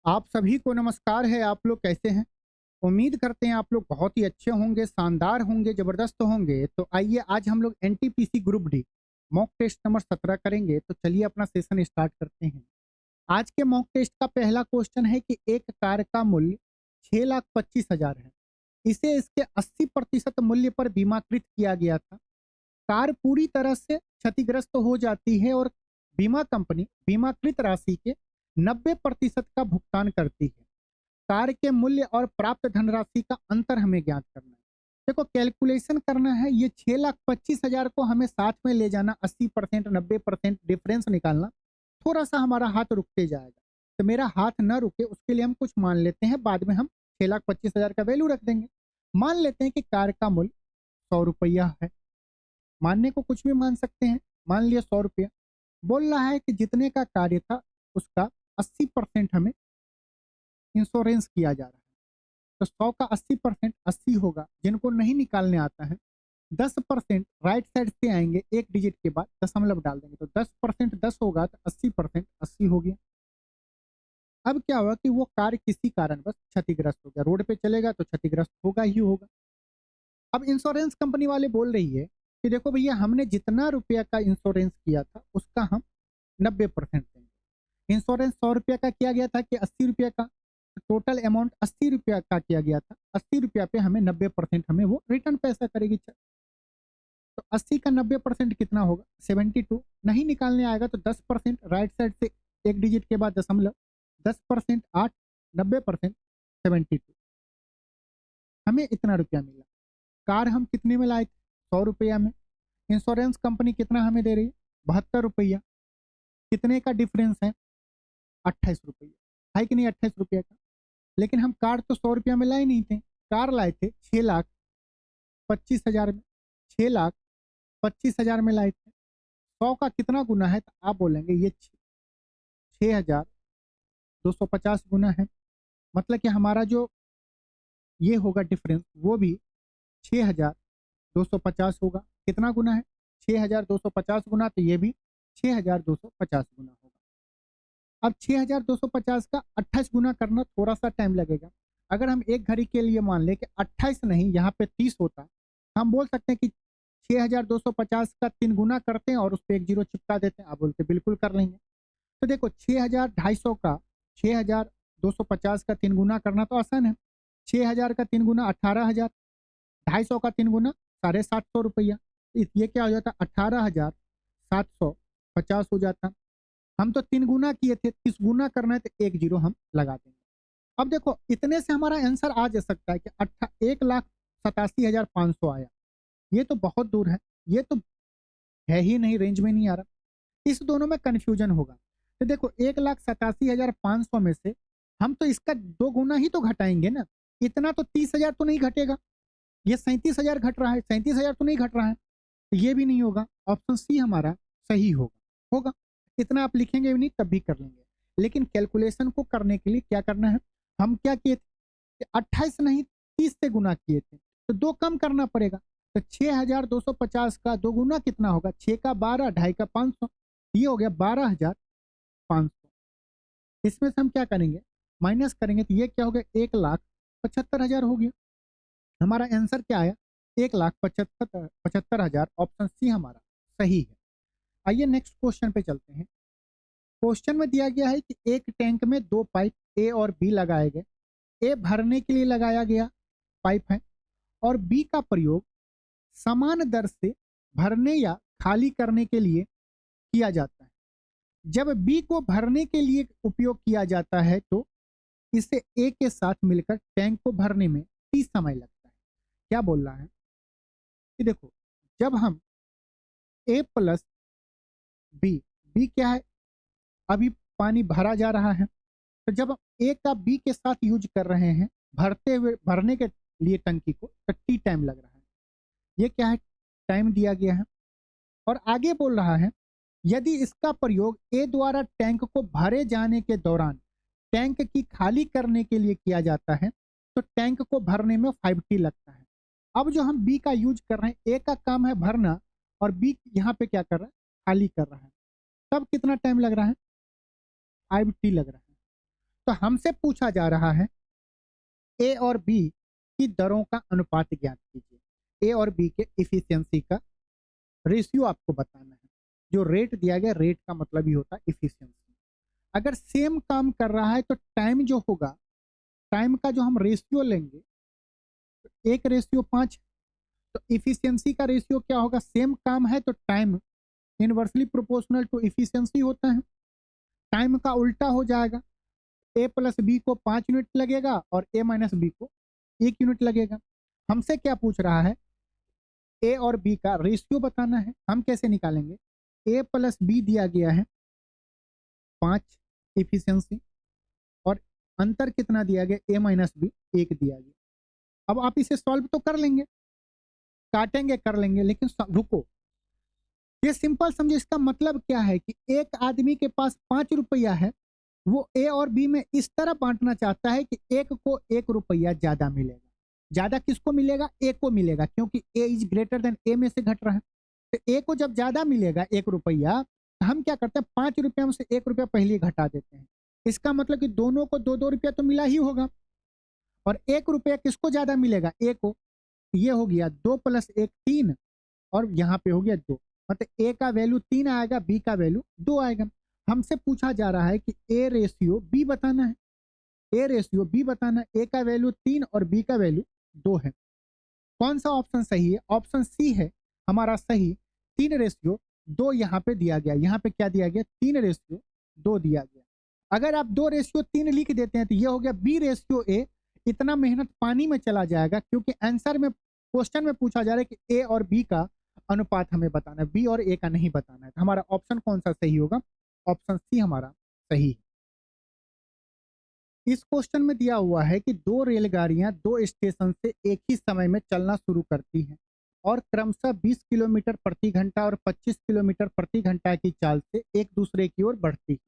आप सभी को नमस्कार है। आप लोग कैसे हैं? उम्मीद करते हैं आप लोग बहुत ही अच्छे होंगे, शानदार होंगे, जबरदस्त होंगे। तो आइए आज हम लोग NTPC group D mock test number 17 करेंगे। तो चलिए अपना सेशन स्टार्ट करते हैं। आज के मॉक टेस्ट का पहला क्वेश्चन है कि एक कार का मूल्य 6,25,000 है। इसे इसके 80% मूल्य पर बीमाकृत किया गया था। कार पूरी तरह से क्षतिग्रस्त हो जाती है और बीमा कंपनी बीमाकृत राशि के 90% का भुगतान करती है। कार के मूल्य और प्राप्त धनराशि का अंतर हमें ज्ञात करना है। देखो, कैलकुलेशन करना है। ये 6,25,000 को हमें साथ में ले जाना, 80% 90% डिफरेंस निकालना। थोड़ा सा हमारा हाथ रुकते जाएगा, तो मेरा हाथ ना रुके उसके लिए हम कुछ मान लेते हैं। बाद में हम 6,25,000 का वैल्यू रख देंगे। मान लेते हैं कि कार का मूल्य 100 रुपया है। मानने को कुछ भी मान सकते हैं। मान लिया 100 रुपया। बोल रहा है कि जितने का कार्य था उसका 80% हमें इंश्योरेंस किया जा रहा है। तो 100 का 80% 80 होगा। जिनको नहीं निकालने आता है, 10% राइट साइड से आएंगे, एक डिजिट के बाद दशमलव डाल देंगे। तो 10% 10 होगा, तो 80% 80 हो गया। अब क्या हुआ कि वो कार किसी कारणवश क्षतिग्रस्त हो गया। रोड पे चलेगा तो क्षतिग्रस्त होगा ही होगा। अब इंश्योरेंस कंपनी वाले बोल रही है कि देखो भैया, हमने जितना रुपया का इंश्योरेंस किया था उसका हम 90% देंगे। इंश्योरेंस 100 रुपया का किया गया था कि 80 रुपया का? टोटल अमाउंट 80 रुपया का किया गया था। 80 रुपया पे हमें 90% हमें वो रिटर्न पैसा करेगी। तो 80 का 90% कितना होगा? 72। नहीं निकालने आएगा तो 10% राइट साइड से एक डिजिट के बाद दशमलव, 10% 8, 90% 72। हमें इतना रुपया मिला। कार हम कितने में लाए थे? 100 रुपया में। इंश्योरेंस कंपनी कितना हमें दे रही है? 72 रुपया। कितने का डिफरेंस है? 28 रुपया है कि नहीं? 28 रुपया का। लेकिन हम कार तो 100 रुपया में लाए नहीं थे। कार लाए थे 6,25,000 में। 6,25,000 में लाए थे। 100 का कितना गुना है? तो आप बोलेंगे ये 6,250 गुना है। मतलब कि हमारा जो ये होगा डिफरेंस, वो भी 6,250 होगा। कितना गुना है? 6,250 गुना। तो ये भी 6,250 गुना होगा। अब 6,250 का 28 गुना करना थोड़ा सा टाइम लगेगा। अगर हम एक घड़ी के लिए मान लें कि 28 नहीं, यहाँ पे 30 होता, हम बोल सकते हैं कि 6,250 का 3 गुना करते हैं और उस पर एक जीरो चिपका देते हैं। आप बोलते बिल्कुल कर लेंगे। तो देखो, 6,250 का 6,250 का 3 गुना करना तो आसान है। 6,000 का 3 गुना 18,000, 250 का 3 गुना 750 रुपया। ये क्या हो जाता? 18,750 हो जाता। हम तो 3 गुना किए थे, 30 गुना करना है तो एक जीरो हम लगा देंगे। अब देखो, इतने से हमारा आंसर आ जा सकता है कि 1,87,500 आया। ये तो बहुत दूर है। ये तो है ही नहीं, रेंज में नहीं आ रहा। इस दोनों में कंफ्यूजन होगा। तो देखो, 1,87,500 में से हम तो इसका 2 गुना ही तो घटाएंगे ना। इतना तो 30,000 तो नहीं घटेगा। ये 37,000 घट रहा है, 37,000 तो नहीं घट रहा है। तो ये भी नहीं होगा। ऑप्शन सी हमारा सही होगा। इतना आप लिखेंगे भी नहीं तब भी कर लेंगे। लेकिन कैलकुलेशन को करने के लिए क्या करना है? हम क्या किए थे? 28 नहीं, 30 से गुना किए थे, तो 2 कम करना पड़ेगा। तो 6,250 का 2 गुना कितना होगा? 6 का 12, 2.5 का 500, ये हो गया 12,500। इसमें से हम क्या करेंगे? माइनस करेंगे। तो ये क्या हो गया? 1,75,000 हो गया। हमारा आंसर क्या आया? 1,75,000। ऑप्शन सी हमारा सही है। आइए नेक्स्ट क्वेश्चन पे चलते हैं। क्वेश्चन में दिया गया है कि एक टैंक में 2 पाइप ए और बी लगाए गए। ए भरने के लिए लगाया गया पाइप है और बी का प्रयोग समान दर से भरने या खाली करने के लिए किया जाता है। जब बी को भरने के लिए उपयोग किया जाता है तो इसे ए के साथ मिलकर टैंक को भरने में 30 समय लगता है। क्या बोल रहा है कि देखो, जब हम ए प्लस बी, बी क्या है? अभी पानी भरा जा रहा है। तो जब ए का बी के साथ यूज कर रहे हैं भरते हुए, भरने के लिए टंकी को, तो टी टाइम लग रहा है। ये क्या है? टाइम दिया गया है। और आगे बोल रहा है यदि इसका प्रयोग ए द्वारा टैंक को भरे जाने के दौरान टैंक की खाली करने के लिए किया जाता है तो टैंक को भरने में 5t लगता है। अब जो हम बी का यूज कर रहे हैं, ए का काम है भरना और बी यहाँ पे क्या कर रहा है? खाली कर रहा है। तब कितना टाइम लग रहा है? 5t लग रहा है। तो हमसे पूछा जा रहा है ए और बी की दरों का अनुपात ज्ञात कीजिए। ए और बी के इफिशियंसी का रेशियो आपको बताना है। जो रेट दिया गया, रेट का मतलब ही होता है इफिशियंसी। अगर सेम काम कर रहा है तो टाइम जो होगा, टाइम का जो हम रेशियो लेंगे तो 1:5, तो इफिशियंसी का रेशियो क्या होगा? सेम काम है तो time inversely proportional to efficiency होता है। टाइम का उल्टा हो जाएगा, ए प्लस बी को 5 यूनिट लगेगा और ए माइनस बी को 1 यूनिट लगेगा। हमसे क्या पूछ रहा है? ए और बी का रेशियो बताना है। हम कैसे निकालेंगे? ए प्लस बी दिया गया है 5 इफिशियंसी, और अंतर कितना दिया गया? ए माइनस बी 1 दिया गया। अब आप इसे सॉल्व तो कर लेंगे, काटेंगे कर लेंगे, लेकिन रुको, ये सिंपल समझे। इसका मतलब क्या है कि एक आदमी के पास 5 रुपया है, वो ए और बी में इस तरह बांटना चाहता है कि एक को 1 रुपया ज्यादा मिलेगा। ज्यादा किसको मिलेगा? ए को मिलेगा, क्योंकि ए इज ग्रेटर देन ए में से घट रहा है। तो ए को जब ज्यादा मिलेगा 1 रुपया, तो हम क्या करते हैं? 5 रुपया में से 1 रुपया पहले ही घटा देते हैं। इसका मतलब कि दोनों को 2-2 रुपया तो मिला ही होगा, और 1 रुपया किसको ज्यादा मिलेगा? ए को। ये हो गया 2 + 1 3, और यहाँ पे हो गया 2। मतलब ए का वैल्यू 3 आएगा, बी का वैल्यू 2 आएगा। हमसे पूछा जा रहा है कि ए रेशियो बी बताना है। ए रेशियो बी बताना है। ए का वैल्यू 3 और बी का वैल्यू 2 है। कौन सा ऑप्शन सही है? ऑप्शन सी है हमारा सही। 3:2 यहाँ पे दिया गया। यहाँ पे क्या दिया गया? 3:2 दिया गया। अगर आप 2:3 लिख देते हैं तो ये हो गया B/A। इतना मेहनत पानी में चला जाएगा, क्योंकि आंसर में, क्वेश्चन में पूछा जा रहा है कि ए और बी का अनुपात हमें बताना है, बी और ए का नहीं बताना है। तो हमारा ऑप्शन कौन सा सही होगा? ऑप्शन सी हमारा सही है। इस क्वेश्चन में दिया हुआ है कि 2 रेलगाड़ियां 2 स्टेशन से एक ही समय में चलना शुरू करती हैं और क्रमशः 20 किलोमीटर प्रति घंटा और 25 किलोमीटर प्रति घंटा की चाल से एक दूसरे की ओर बढ़ती है।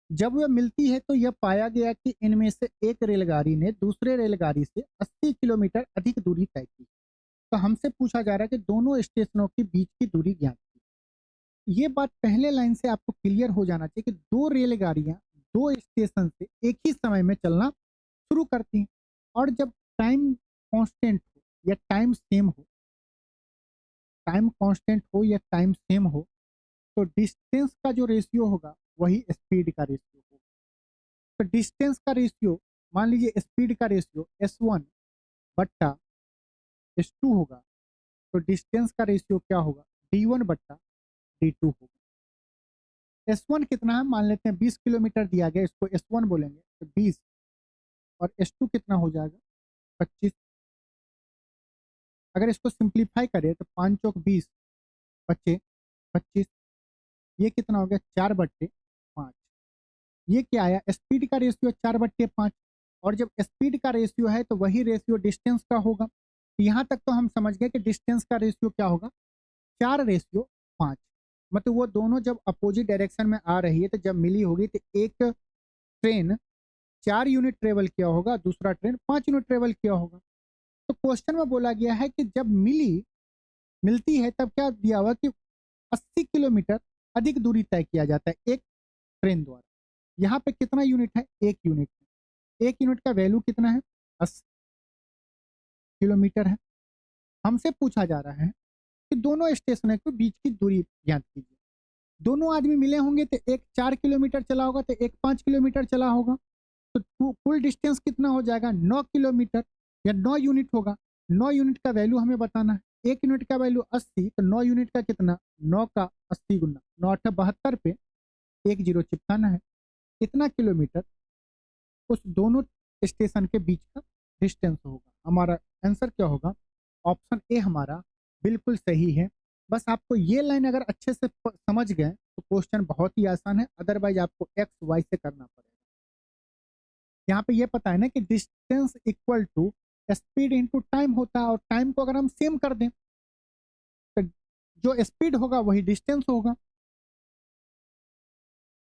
जब वह मिलती है तो यह पाया गया कि इनमें से एक रेलगाड़ी ने दूसरे रेलगाड़ी से 80 किलोमीटर अधिक दूरी तय की। तो हमसे पूछा जा रहा है कि दोनों स्टेशनों के बीच की दूरी ज्ञात की। ये बात पहले लाइन से आपको क्लियर हो जाना चाहिए कि 2 रेलगाड़ियां 2 स्टेशन से एक ही समय में चलना शुरू करती हैं, और जब टाइम कांस्टेंट हो या टाइम सेम हो, टाइम कांस्टेंट हो या टाइम सेम हो, तो डिस्टेंस का जो रेशियो होगा वही स्पीड का रेशियो होगा। तो डिस्टेंस का रेशियो, मान लीजिए स्पीड का रेशियो S1/S2 होगा, तो डिस्टेंस का रेशियो क्या होगा? D1/D2 होगा। S1 कितना है? मान लेते हैं 20 किलोमीटर दिया गया, इसको S1 बोलेंगे, तो 20, और S2 कितना हो जाएगा? 25। अगर इसको सिंप्लीफाई करें तो 5 चौक 20, बच्चे 25, ये कितना हो गया? 4/5। ये क्या आया? स्पीड का रेशियो 4/5, और जब स्पीड का रेशियो है तो वही रेशियो डिस्टेंस का होगा। तो यहाँ तक तो हम समझ गए कि डिस्टेंस का रेशियो क्या होगा? 4:5। मतलब वो दोनों जब अपोजिट डायरेक्शन में आ रही है, तो जब मिली होगी तो एक ट्रेन 4 यूनिट ट्रेवल किया होगा, दूसरा ट्रेन 5 यूनिट ट्रेवल किया होगा। तो क्वेश्चन में बोला गया है कि जब मिलती है तब क्या दिया हुआ कि 80 किलोमीटर अधिक दूरी तय किया जाता है एक ट्रेन द्वारा। यहाँ पे कितना यूनिट है? 1 यूनिट है। 1 यूनिट का वैल्यू कितना है? 80 किलोमीटर है। हमसे पूछा जा रहा है कि दोनों स्टेशन के बीच की दूरी ज्ञात कीजिए। दोनों आदमी मिले होंगे तो एक 4 किलोमीटर चला होगा, तो एक 5 किलोमीटर चला होगा, तो कुल डिस्टेंस कितना हो जाएगा? 9 किलोमीटर या 9 यूनिट होगा। 9 यूनिट का वैल्यू हमें बताना है। 1 यूनिट का वैल्यू 80, तो 9 यूनिट का कितना? 9 का 80 गुना 9×8 = 72 पे 1 जीरो चिपकाना है। कितना किलोमीटर उस दोनों स्टेशन के बीच का डिस्टेंस होगा? हमारा आंसर क्या होगा? ऑप्शन ए हमारा बिल्कुल सही है। बस आपको ये लाइन अगर अच्छे से समझ गए तो क्वेश्चन बहुत ही आसान है, अदरवाइज आपको एक्स वाई से करना पड़ेगा। यहाँ पे ये पता है ना कि distance equal to speed into time होता है, और टाइम को अगर हम सेम कर दें तो जो स्पीड होगा वही डिस्टेंस होगा।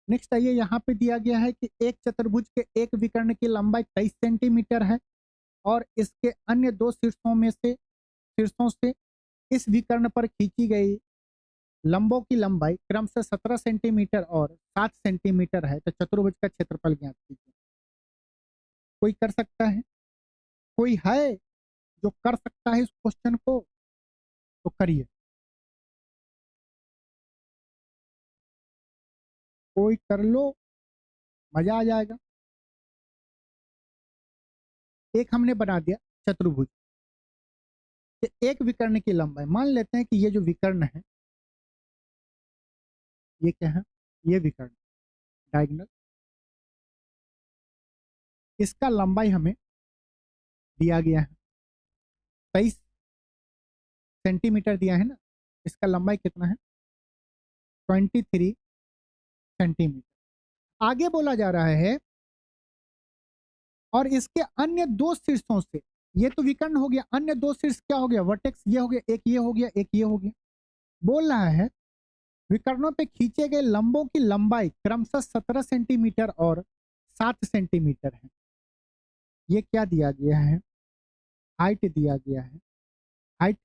नेक्स्ट आइए, यहाँ पे दिया गया है कि एक चतुर्भुज के एक विकर्ण की लंबाई 23 सेंटीमीटर है, और इसके अन्य 2 शीर्षों से इस विकर्ण पर खींची गई लंबों की लंबाई क्रमशः 17 सेंटीमीटर और 7 सेंटीमीटर है। तो चतुर्भुज का क्षेत्रफल ज्ञात कीजिए। कोई कर सकता है? कोई है जो कर सकता है इस क्वेश्चन को? तो करिए। कोई कर लो, मजा आ जाएगा। एक हमने बना दिया चतुर्भुज कि एक विकर्ण की लंबाई, मान लेते हैं कि ये जो विकर्ण है, ये क्या है? ये विकर्ण डायगोनल, इसका लंबाई हमें दिया गया है 23 सेंटीमीटर दिया है ना। इसका लंबाई कितना है? 23 सेंटीमीटर। आगे बोला जा रहा है और इसके अन्य दो शीर्षों से, ये तो विकर्ण हो गया, अन्य दो शीर्ष क्या हो गया? वर्टेक्स ये हो गया, एक ये हो गया, एक ये हो गया। बोल रहा है विकर्णों पे खींचे गए लंबों की लंबाई क्रमशः 17 सेंटीमीटर और 7 सेंटीमीटर है। ये क्या दिया गया है? हाइट दिया गया है। हाइट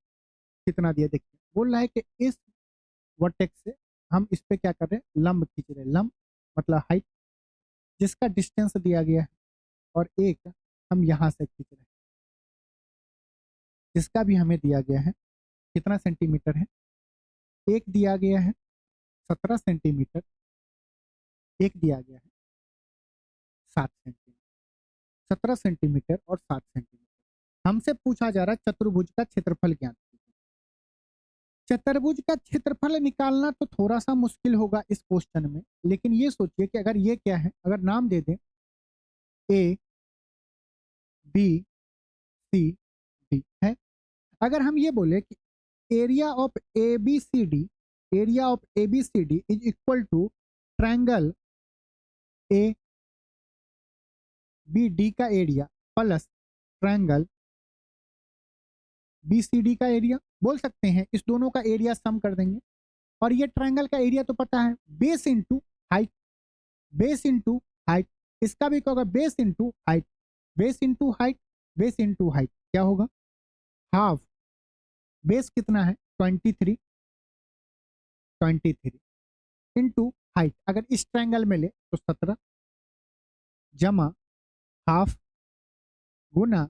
कितना दिया देखिए, बोल रहा है कि इस वर्टेक्स से हम इस पे क्या कर रहे हैं? लंब खींच रहे हैं। लंब मतलब हाइट, जिसका डिस्टेंस दिया गया है, और एक हम यहां से खींच रहे हैं जिसका भी हमें दिया गया है। कितना सेंटीमीटर है? एक दिया गया है 17 सेंटीमीटर, एक दिया गया है 7 सेंटीमीटर। 17 सेंटीमीटर और 7 सेंटीमीटर। हमसे पूछा जा रहा है चतुर्भुज का क्षेत्रफल ज्ञात कीजिए। चतुर्भुज का क्षेत्रफल निकालना तो थोड़ा सा मुश्किल होगा इस क्वेश्चन में, लेकिन ये सोचिए कि अगर ये क्या है, अगर नाम दे दें ए बी सी डी है, अगर हम ये बोले कि area of A B C D, area of A B C D is equal to triangle A B D का area plus triangle B C D का एरिया, बोल सकते हैं इस दोनों का एरिया सम कर देंगे। और ये ट्रायंगल का एरिया तो पता है, base into height, base into height. इसका भी क्या होगा? Base into height, base into height, base into height क्या होगा? हाफ। बेस कितना है? 23, 23 इंटू हाइट, अगर इस ट्रायंगल में ले तो 17 जमा हाफ गुना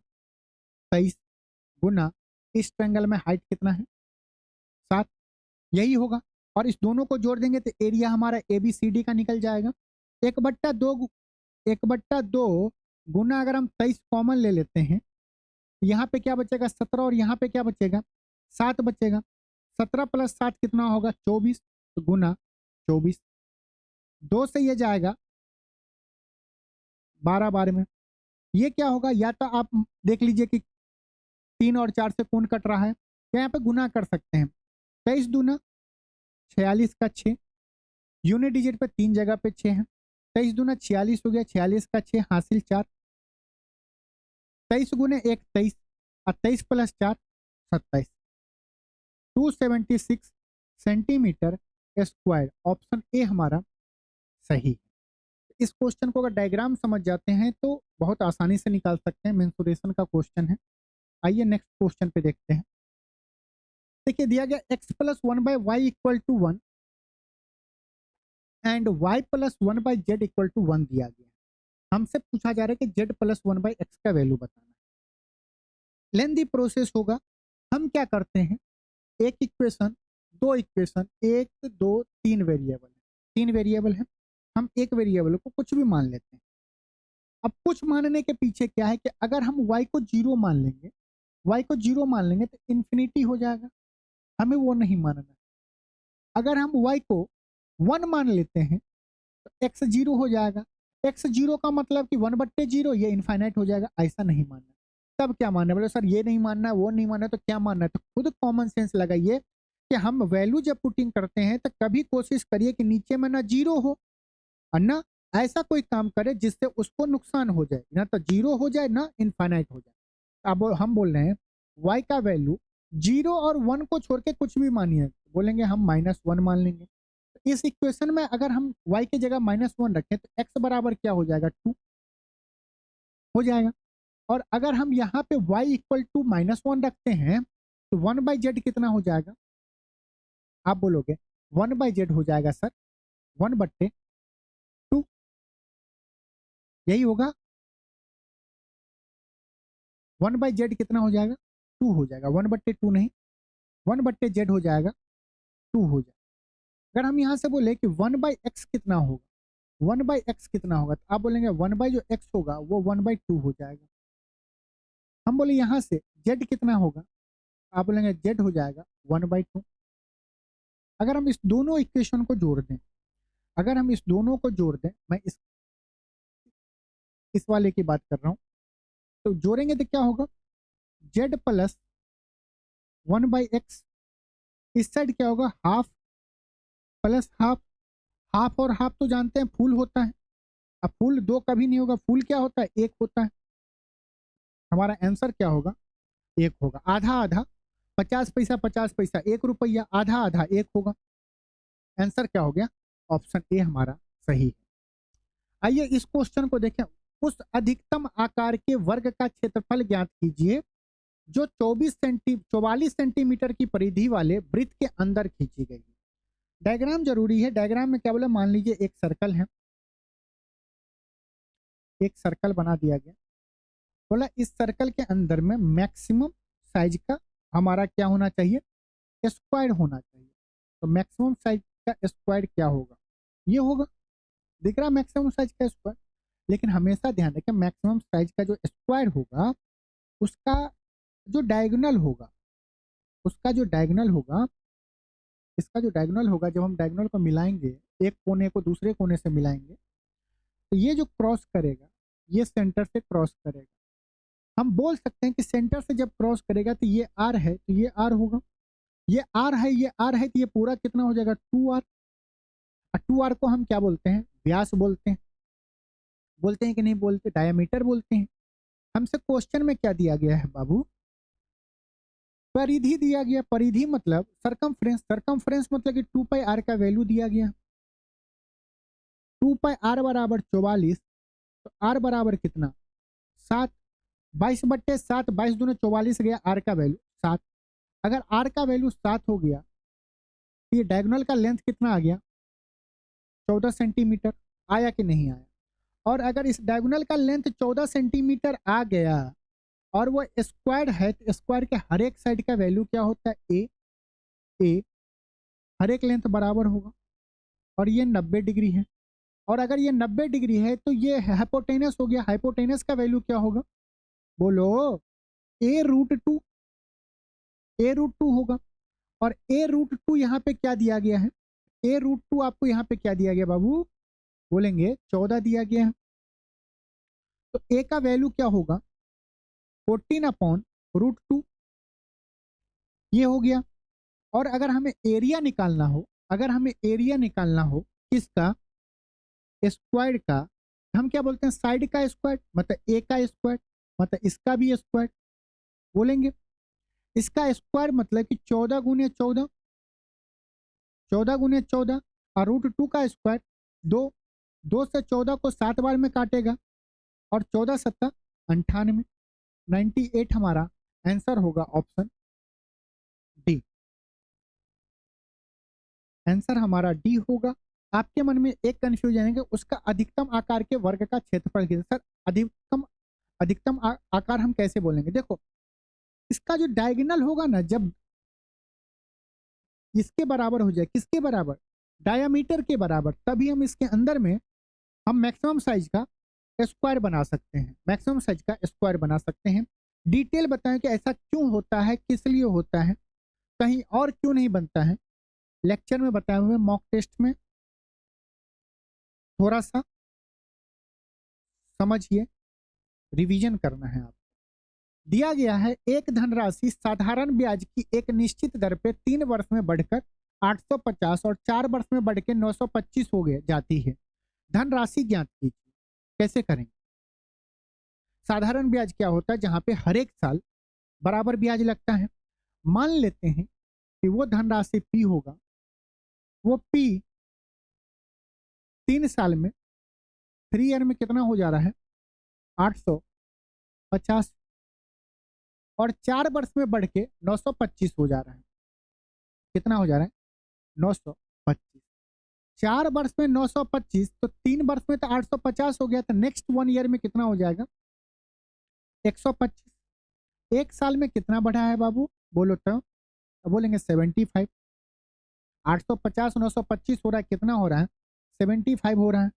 23 गुना इस ट्रायंगल में हाइट कितना है? 7, यही होगा। और इस दोनों को जोड़ देंगे तो एरिया हमारा ए बी सी डी का निकल जाएगा। 1/2, 1/2 गुना, अगर हम 23 कॉमन ले लेते हैं, यहाँ पे क्या बचेगा? 17, और यहाँ पे क्या बचेगा? 7 बचेगा। 17 + 7 कितना होगा? 24, तो गुना 24। 2 से ये जाएगा 12 बार में। ये क्या होगा? या तो आप देख लीजिए कि 3 और 4 से कौन कट रहा है, तो यहाँ पे गुना कर सकते हैं। 23 दूना 46 का 6, यूनिट डिजिट पे 3 जगह पे 6 है। 23 दूना 46 हो गया, 46 का 6 हासिल 4, 23 गुने 1 23, और 23 + 4 27, 276 सेंटीमीटर स्क्वायर। ऑप्शन ए हमारा सही है। इस क्वेश्चन को अगर डायग्राम समझ जाते हैं तो बहुत आसानी से निकाल सकते हैं। मेंसुरेशन का क्वेश्चन है। आइए नेक्स्ट क्वेश्चन पे देखते हैं। देखिए दिया गया x + 1/y = 1 and y + 1/z = 1 दिया गया। हमसे पूछा जा रहा है कि z + 1/x का वैल्यू बताना है। लेंदी प्रोसेस होगा। हम क्या करते हैं, एक इक्वेशन, दो इक्वेशन, 1 2 3 वेरिएबल है, 3 वेरिएबल है, हम एक वेरिएबल को कुछ भी मान लेते हैं। अब कुछ मानने के पीछे क्या है कि अगर हम y को 0 मान लेंगे, y को 0 मान लेंगे तो इन्फिनिटी हो जाएगा, हमें वो नहीं मानना। अगर हम y को 1 मान लेते हैं तो x 0 हो जाएगा। x 0 का मतलब कि 1/0, ये इनफाइनाइट हो जाएगा, ऐसा नहीं मानना। तब क्या मानना है? बोले सर ये नहीं मानना है, वो नहीं मानना है, तो क्या मानना है? तो खुद कॉमन सेंस लगाइए कि हम वैल्यू जब पुटिंग करते हैं तो कभी कोशिश करिए कि नीचे में ना 0 हो और ना ऐसा कोई काम करे जिससे उसको नुकसान हो जाए, ना तो 0 हो जाए ना इनफाइनाइट हो जाए। अब हम बोल रहे हैं y का वैल्यू 0 और 1 को छोड़ के कुछ भी मानिए, बोलेंगे हम -1 मान लेंगे। तो इस इक्वेशन में अगर हम y की जगह -1 रखें तो x बराबर क्या हो जाएगा? 2 हो जाएगा। और अगर हम यहाँ पे y = -1 रखते हैं तो 1/z कितना हो जाएगा? आप बोलोगे 1/z हो जाएगा सर 1/2, यही होगा। 1/z कितना हो जाएगा, 2 हो जाएगा, 1/2 नहीं, 1/z हो जाएगा, 2 हो जाएगा। अगर हम यहाँ से बोले कि 1/x कितना होगा, 1/x कितना होगा, तो आप बोलेंगे 1 जो x होगा वो 1/2 हो जाएगा। हम बोले यहाँ से z कितना होगा, आप बोलेंगे z हो जाएगा 1/2। अगर हम इस दोनों इक्वेशन को जोड़ दें, अगर हम इस दोनों को जोड़ दें, मैं इस वाले की बात कर रहा हूँ, तो जोड़ेंगे तो क्या होगा, z प्लस 1/x, इस साइड क्या होगा, हाफ प्लस हाफ, हाफ और हाफ तो जानते हैं फुल होता है, अब फुल 2 कभी नहीं होगा, फुल क्या होता है, 1 होता है। हमारा आंसर क्या होगा, 1 होगा। आधा आधा, 50 पैसा 50 पैसा 1 रुपया, आधा आधा 1 होगा। आंसर क्या हो गया, ऑप्शन ए हमारा सही है। आइए इस क्वेश्चन को देखें। उस अधिकतम आकार के वर्ग का क्षेत्रफल ज्ञात कीजिए जो 44 सेंटीमीटर की परिधि वाले वृत्त के अंदर खींची गई है। डायग्राम जरूरी है। डायग्राम में क्या बोला, मान लीजिए एक सर्कल है, एक सर्कल बना दिया गया, बोला इस सर्कल के अंदर में मैक्सिमम साइज का हमारा क्या होना चाहिए, स्क्वायर होना चाहिए। तो मैक्सिमम साइज का स्क्वायर क्या होगा, ये होगा, दिख रहा मैक्सिमम साइज का स्क्वायर। लेकिन हमेशा ध्यान रखें मैक्सिमम साइज का जो स्क्वायर होगा उसका जो डायगोनल होगा, उसका जो डायगोनल होगा, इसका जो डायगोनल होगा, जब हम डायगोनल को मिलाएंगे, एक कोने को दूसरे कोने से मिलाएंगे, तो ये जो क्रॉस करेगा ये सेंटर से क्रॉस करेगा। हम बोल सकते हैं कि सेंटर से जब क्रॉस करेगा तो ये आर है, तो ये आर होगा, ये आर है, ये आर है, तो ये पूरा कितना हो जाएगा, 2r। 2r को हम क्या बोलते हैं, व्यास बोलते हैं, बोलते हैं कि नहीं बोलते, डायमीटर बोलते हैं। हमसे क्वेश्चन में क्या दिया गया है बाबू, परिधि दिया गया। परिधि मतलब सरकमफ्रेंस, सरकमफ्रेंस मतलब कि 2πr का वैल्यू दिया गया, 2πr बराबर 44, तो r बराबर कितना, 7, 22/7, 22 दूनी 44 गया, r का वैल्यू 7। अगर r का वैल्यू 7 हो गया तो ये डायगोनल का लेंथ कितना आ गया, 14 सेंटीमीटर, आया कि नहीं आया। और अगर इस डायगोनल का लेंथ 14 सेंटीमीटर आ गया और वो स्क्वायर है, तो स्क्वायर के हर एक साइड का वैल्यू क्या होता है, ए हर एक लेंथ बराबर होगा, और ये 90 डिग्री है। और अगर ये 90 डिग्री है तो ये हाइपोटेनस हो गया, हाइपोटेनस का वैल्यू क्या होगा, बोलो, a√2, a√2 होगा। और a√2 यहाँ पे क्या दिया गया है, a√2 आपको यहाँ पे क्या दिया गया बाबू, बोलेंगे 14 दिया गया है। तो a का वैल्यू क्या होगा, 14/√2, ये हो गया। और अगर हमें एरिया निकालना हो, अगर हमें एरिया निकालना हो किसका, स्क्वायर का, हम क्या बोलते हैं, साइड का स्क्वायर, मतलब ए का स्क्वायर, मतलब इसका भी स्क्वायर बोलेंगे। इसका स्क्वायर मतलब कि 14 गुने 14, 14 गुने 14, और √2 का स्क्वायर 2, 2 से 14 को 7 बार में काटेगा, और 14 7 98, 98 हमारा आंसर होगा ऑप्शन डी। आंसर हमारा डी होगा। आपके मन में एक कंफ्यूजन है कि उसका अधिकतम आकार के वर्ग का क्षेत्रफल कितना, सर अधिकतम अधिकतम आकार हम कैसे बोलेंगे, देखो इसका जो डायगोनल होगा ना, जब इसके बराबर हो जाए, किसके बराबर, डायामीटर के बराबर, तभी हम इसके अंदर में हम मैक्सिमम साइज का स्क्वायर बना सकते हैं, मैक्सिमम साइज का स्क्वायर बना सकते हैं। डिटेल बताएं कि ऐसा क्यों होता है, किस लिए होता है, कहीं और क्यों नहीं बनता है, लेक्चर में बताए हुए, मॉक टेस्ट में थोड़ा सा समझिए, रिवीजन करना है आप। दिया गया है एक धनराशि साधारण ब्याज की एक निश्चित दर पे 3 वर्ष में बढ़कर 850 और 4 वर्ष में बढ़ के 925 हो गए जाती है। धनराशि ज्ञात कीजिए, कैसे करेंगे। साधारण ब्याज क्या होता है, जहां पे हर एक साल बराबर ब्याज लगता है। मान लेते हैं कि वो धनराशि पी होगा, वो पी 3 साल में, 3 ईयर में कितना हो जा रहा है, 850, और 4 वर्ष में बढ़ के 925 हो जा रहा है। कितना हो जा रहा है, 925। 4 वर्ष में 925, तो 3 वर्ष में तो 850 हो गया, तो नेक्स्ट 1 ईयर में कितना हो जाएगा, 125। एक साल में कितना बढ़ा है बाबू, बोलो तो। अब बोलेंगे 75। 850 925 हो रहा है, कितना हो रहा है, 75 हो रहा है।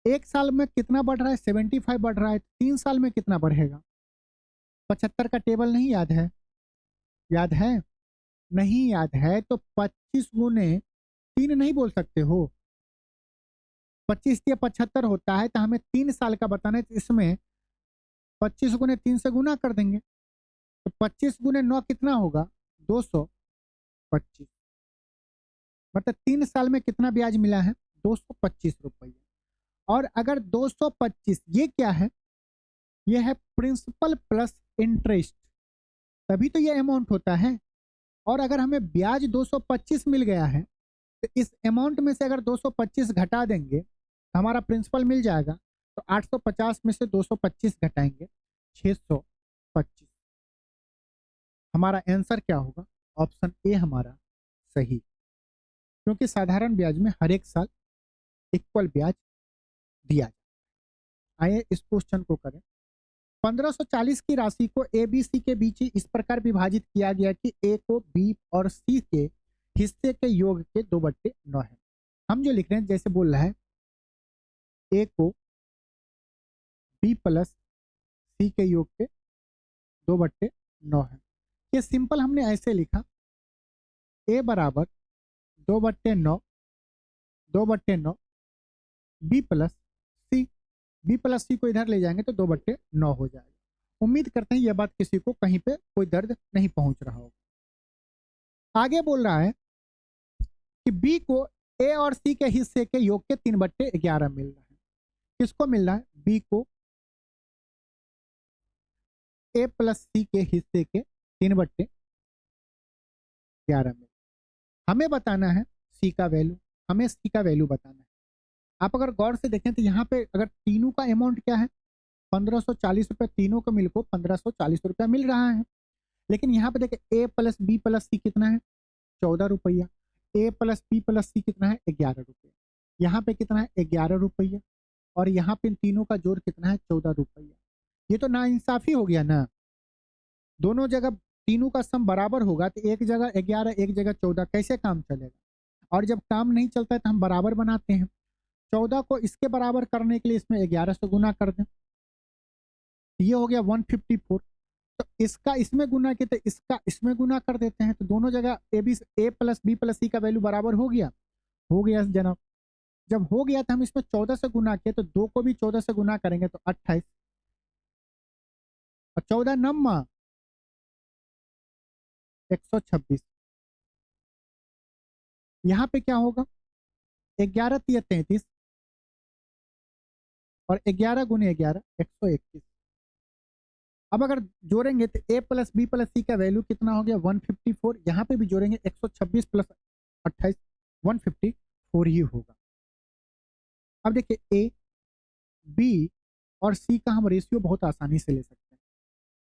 एक साल में कितना बढ़ रहा है, 75 बढ़ रहा है। 3 साल में कितना बढ़ेगा, 75 का टेबल नहीं याद है, याद है, नहीं याद है तो 25 गुने 3 नहीं बोल सकते हो। 25 या 75 होता है, तो हमें 3 साल का बताना है, तो इसमें 25 गुने 3 से गुना कर देंगे, तो 25 गुने 9 कितना होगा, 225। मतलब 3 साल में कितना ब्याज मिला है, 225 रुपये। और अगर 225, ये क्या है, ये है प्रिंसिपल प्लस इंटरेस्ट, तभी तो ये अमाउंट होता है। और अगर हमें ब्याज 225 मिल गया है, तो इस अमाउंट में से अगर 225 घटा देंगे तो हमारा प्रिंसिपल मिल जाएगा। तो 850 में से 225 घटाएंगे, 625। हमारा आंसर क्या होगा, ऑप्शन ए हमारा सही, क्योंकि साधारण ब्याज में हर एक साल इक्वल ब्याज दिया जाए। आइए इस क्वेश्चन को करें। 1540 की राशि को ए बी सी के बीच इस प्रकार विभाजित किया गया कि ए को बी और सी के हिस्से के योग के 2/9 है। हम जो लिख रहे हैं, जैसे बोल रहा है ए को बी प्लस सी के योग के 2/9 है। ये सिंपल हमने ऐसे लिखा, ए बराबर 2/9, 2/9 बी प्लस सी, बी प्लस सी को इधर ले जाएंगे तो 2/9 हो जाएगा। उम्मीद करते हैं यह बात किसी को कहीं पे कोई दर्द नहीं पहुंच रहा होगा। आगे बोल रहा है कि बी को ए और सी के हिस्से के योग के 3/11 मिल रहा है। किसको मिल रहा है, बी को ए प्लस सी के हिस्से के 3/11 मिल। हमें बताना है सी का वैल्यू, हमें सी का वैल्यू बताना है। आप अगर गौर से देखें तो यहाँ पे अगर तीनों का अमाउंट क्या है, 1540 रुपये, तीनों को मिलकर 1540 रुपया मिल रहा है। लेकिन यहाँ पे देखें ए प्लस बी प्लस सी कितना है, 14 रुपया। ए प्लस बी प्लस सी कितना है, 11 रुपया। यहाँ पे कितना है, 11 रुपया। और यहाँ पे इन तीनों का जोड़ कितना है, 14 रुपया। ये तो नाइंसाफी हो गया ना। दोनों जगह तीनों का सम बराबर होगा तो एक जगह 11 एक जगह 14, कैसे काम चलेगा। और जब काम नहीं चलता है तो हम बराबर बनाते हैं। 14 को इसके बराबर करने के लिए इसमें 11 से गुना कर दें, ये हो गया 154। तो इसका इसमें गुना किया तो इसका इसमें गुना कर देते हैं, तो दोनों जगह ए प्लस बी प्लस सी का वैल्यू बराबर हो गया, हो गया जनाब। जब हो गया तो हम इसमें 14 से गुना किए, तो 2 को भी 14 से गुना करेंगे तो 28, और 14 नम्मा 126। यहाँ पे क्या होगा, 11 तिया 33, और 11 गुने 11 121। अब अगर जोड़ेंगे तो ए प्लस बी प्लस सी का वैल्यू कितना हो गया, 154। यहाँ पे भी जोड़ेंगे 126 प्लस 28, 154 ही होगा। अब देखिए ए बी और सी का हम रेशियो बहुत आसानी से ले सकते हैं।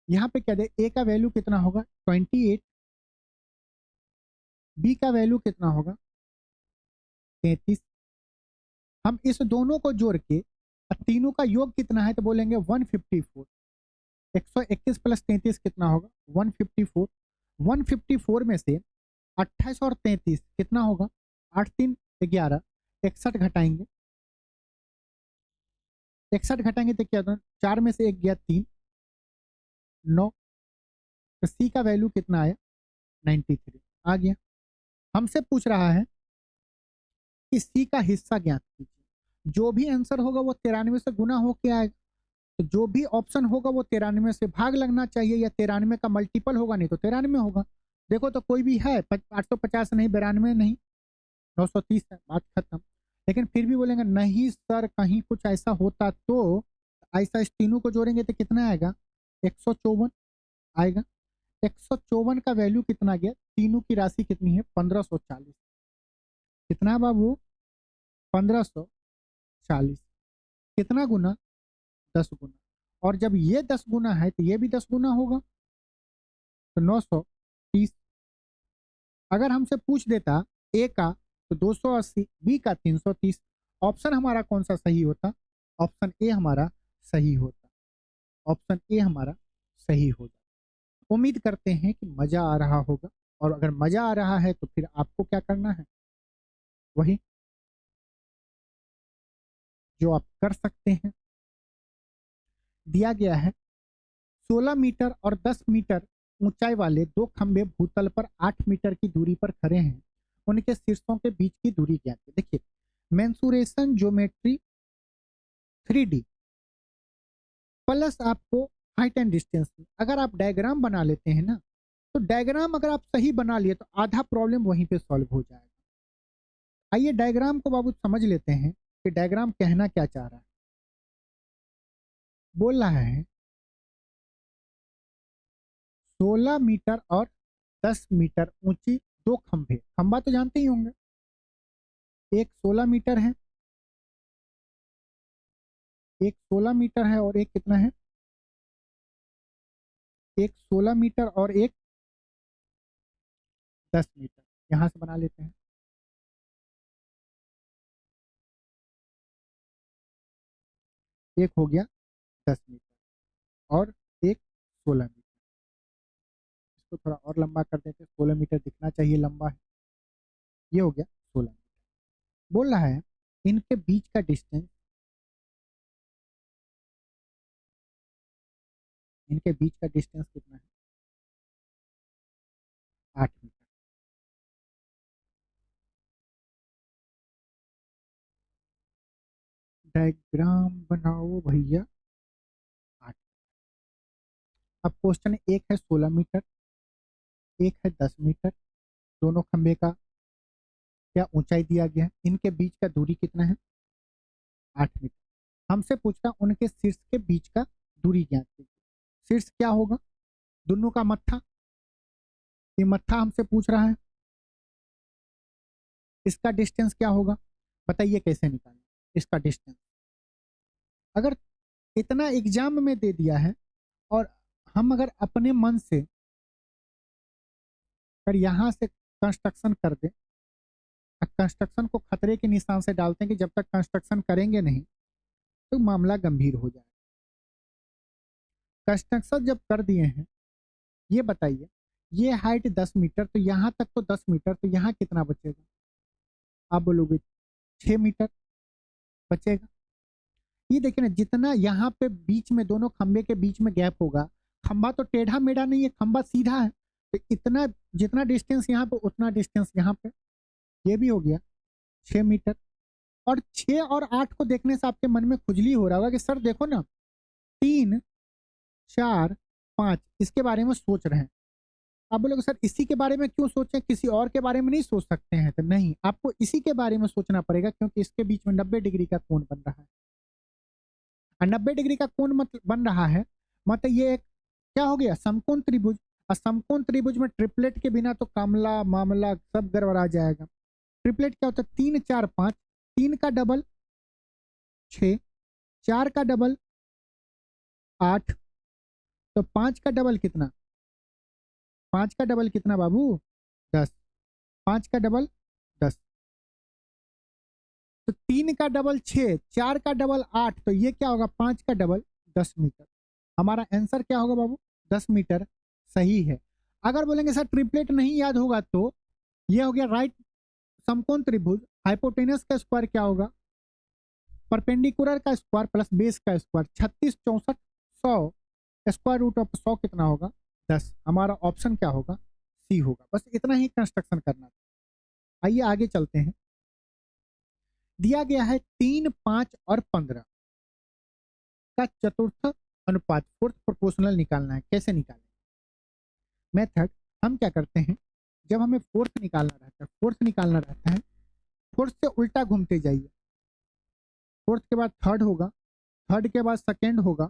यहाँ पे क्या दे, ए का वैल्यू कितना होगा 28, बी का वैल्यू कितना होगा 33। हम इस दोनों को जोड़ के तीनों का योग कितना है तो बोलेंगे 154। 121 प्लस 33 कितना होगा 154। 154 में से 28 और 33 कितना होगा, 8 3 11, 61 घटाएंगे। 61 घटाएंगे तो क्या होगा, 4 में से 1 गया 3, 9। तो सी का वैल्यू कितना आया 93 आ गया। हमसे पूछ रहा है कि सी का हिस्सा ज्ञात कीजिए। जो भी आंसर होगा वो 93 से गुना होके आएगा, तो जो भी ऑप्शन होगा वो 93 से भाग लगना चाहिए, या 93 का मल्टीपल होगा, नहीं तो 93 होगा। देखो तो कोई भी है 850 नहीं, 92 नहीं, 930 है, बात खत्म। लेकिन फिर भी बोलेंगे नहीं सर कहीं कुछ ऐसा होता तो, ऐसा इस तीनों को जोड़ेंगे तो कितना आएगा 154 आएगा। 154 का वैल्यू कितना गया, तीनों की राशि कितनी है 1540। कितना बाबू 1540, कितना गुना 10 गुना। और जब ये 10 गुना है तो ये भी 10 गुना होगा, तो 930। अगर हमसे पूछ देता ए का तो 280, बी का 330, ऑप्शन हमारा कौन सा सही होता, ऑप्शन ए हमारा सही होता, ऑप्शन ए हमारा सही हो जाए। उम्मीद करते हैं कि मजा आ रहा होगा, और अगर मजा आ रहा है तो फिर आपको क्या करना है, वही जो आप कर सकते हैं। दिया गया है 16 मीटर और 10 मीटर ऊंचाई वाले दो खंभे भूतल पर 8 मीटर की दूरी पर खड़े हैं, उनके शीर्षों के बीच की दूरी ज्ञात है। देखिए, मेंसुरेशन ज्योमेट्री 3D प्लस आपको हाइट एंड डिस्टेंस। अगर आप डायग्राम बना लेते हैं ना, तो डायग्राम अगर आप सही बना लिए तो आधा प्रॉब्लम वहीं पे सॉल्व हो जाएगा। आइए डायग्राम को बाबू समझ लेते हैं कि डायग्राम कहना क्या चाह रहा है। बोल रहा है 16 मीटर और 10 मीटर ऊंची दो खंभे, खंभा तो जानते ही होंगे, एक 16 मीटर है, एक 16 मीटर है, और एक कितना है, एक 16 मीटर और एक 10 मीटर। यहां से बना लेते हैं, एक हो गया 10 मीटर और एक 16 मीटर। इसको थोड़ा और लंबा कर देते हैं, 16 मीटर दिखना चाहिए लंबा है। ये हो गया 16 मीटर। बोल रहा है इनके बीच का डिस्टेंस, इनके बीच का डिस्टेंस कितना है, 8 मीटर। डायग्राम बनाओ भैया। 8। अब क्वेश्चन एक है 16 मीटर, एक है 10 मीटर, दोनों खंबे का क्या ऊंचाई दिया गया है, इनके बीच का दूरी कितना है, 8 मीटर। हमसे पूछा उनके शीर्ष के बीच का दूरी ज्ञात कीजिए। शीर्ष क्या होगा, दोनों का मत्था, ये मत्था हमसे पूछ रहा है। इसका डिस्टेंस क्या होगा, बताइए कैसे निकालें इसका डिस्टेंस। अगर इतना एग्जाम में दे दिया है और हम अगर अपने मन से अगर यहाँ से कंस्ट्रक्शन कर दें, कंस्ट्रक्शन को खतरे के निशान से डालते हैं कि जब तक कंस्ट्रक्शन करेंगे नहीं तो मामला गंभीर हो जाए। कंस्ट्रक्शन जब कर दिए हैं, ये बताइए, ये हाइट 10 मीटर, तो यहाँ तक तो 10 मीटर, तो यहाँ कितना बचेगा, आप बोलोगे 6 मीटर बचेगा। ये देखिए ना, जितना यहाँ पे बीच में दोनों खंबे के बीच में गैप होगा, खंबा तो टेढ़ा मेढ़ा नहीं है, खंबा सीधा है, तो इतना जितना डिस्टेंस यहाँ पे उतना डिस्टेंस यहाँ पे, ये भी हो गया 6 मीटर। और 6 और 8 को देखने से आपके मन में खुजली हो रहा होगा कि सर देखो ना, 3, 4, 5 इसके बारे में सोच रहे हैं। आप बोलोगे सर इसी के बारे में क्यों सोचें, किसी और के बारे में नहीं सोच सकते हैं, तो नहीं, आपको इसी के बारे में सोचना पड़ेगा क्योंकि इसके बीच में 90 डिग्री का कोण बन रहा है। और 90 डिग्री का कोण मतलब बन रहा है, मतलब ये एक क्या हो गया, समकोण त्रिभुज। और समकोण त्रिभुज में ट्रिपलेट के बिना तो कामला मामला सब गड़बड़ा जाएगा। ट्रिपलेट क्या होता है, 3, 4, 5, 3 का डबल 6, 4 का डबल 8, तो 5 का डबल कितना, 5 का डबल कितना बाबू, 10, 5 का डबल 10, तो 3 का डबल 6, 4 का डबल 8, तो ये क्या होगा, 5 का डबल 10 मीटर। हमारा आंसर क्या होगा बाबू, 10 मीटर सही है। अगर बोलेंगे सर ट्रिपलेट नहीं याद होगा तो ये हो गया राइट समकोण त्रिभुज, हाइपोटेनस का स्क्वायर क्या होगा, परपेंडिकुलर का स्क्वायर प्लस बेस का स्क्वायर, 36, 64, 100, स्क्वायर रूट ऑफ 100 कितना होगा, 10। हमारा ऑप्शन क्या होगा, सी होगा। बस इतना ही कंस्ट्रक्शन करना था। आइए आगे चलते हैं। दिया गया है 3, 5 और 15 का चतुर्थ अनुपात, फोर्थ प्रोपोर्शनल निकालना है। कैसे निकालें, मेथड, हम क्या करते हैं, जब हमें फोर्थ निकालना रहता है, फोर्थ से उल्टा घूमते जाइए। फोर्थ के बाद थर्ड होगा, थर्ड के बाद सेकेंड होगा,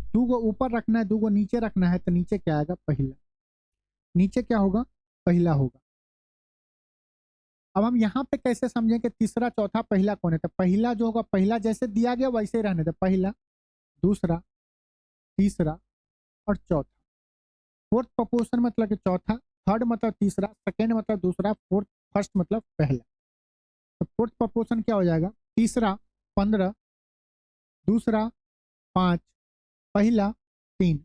2 को ऊपर रखना है, 2 को नीचे रखना है, तो नीचे क्या आएगा, पहला। नीचे क्या होगा, पहला होगा। अब हम यहाँ पे कैसे समझें कि तीसरा चौथा पहला कौन है, तो पहला जो होगा, पहला जैसे दिया गया वैसे ही रहने दे, पहला, दूसरा, तीसरा और चौथा। फोर्थ प्रोपोर्शन मतलब कि चौथा, थर्ड मतलब तीसरा, सेकेंड मतलब दूसरा, फोर्थ फर्स्ट मतलब पहला। तो फोर्थ प्रोपोर्शन क्या हो जाएगा, तीसरा 15, दूसरा 5, पहला 3।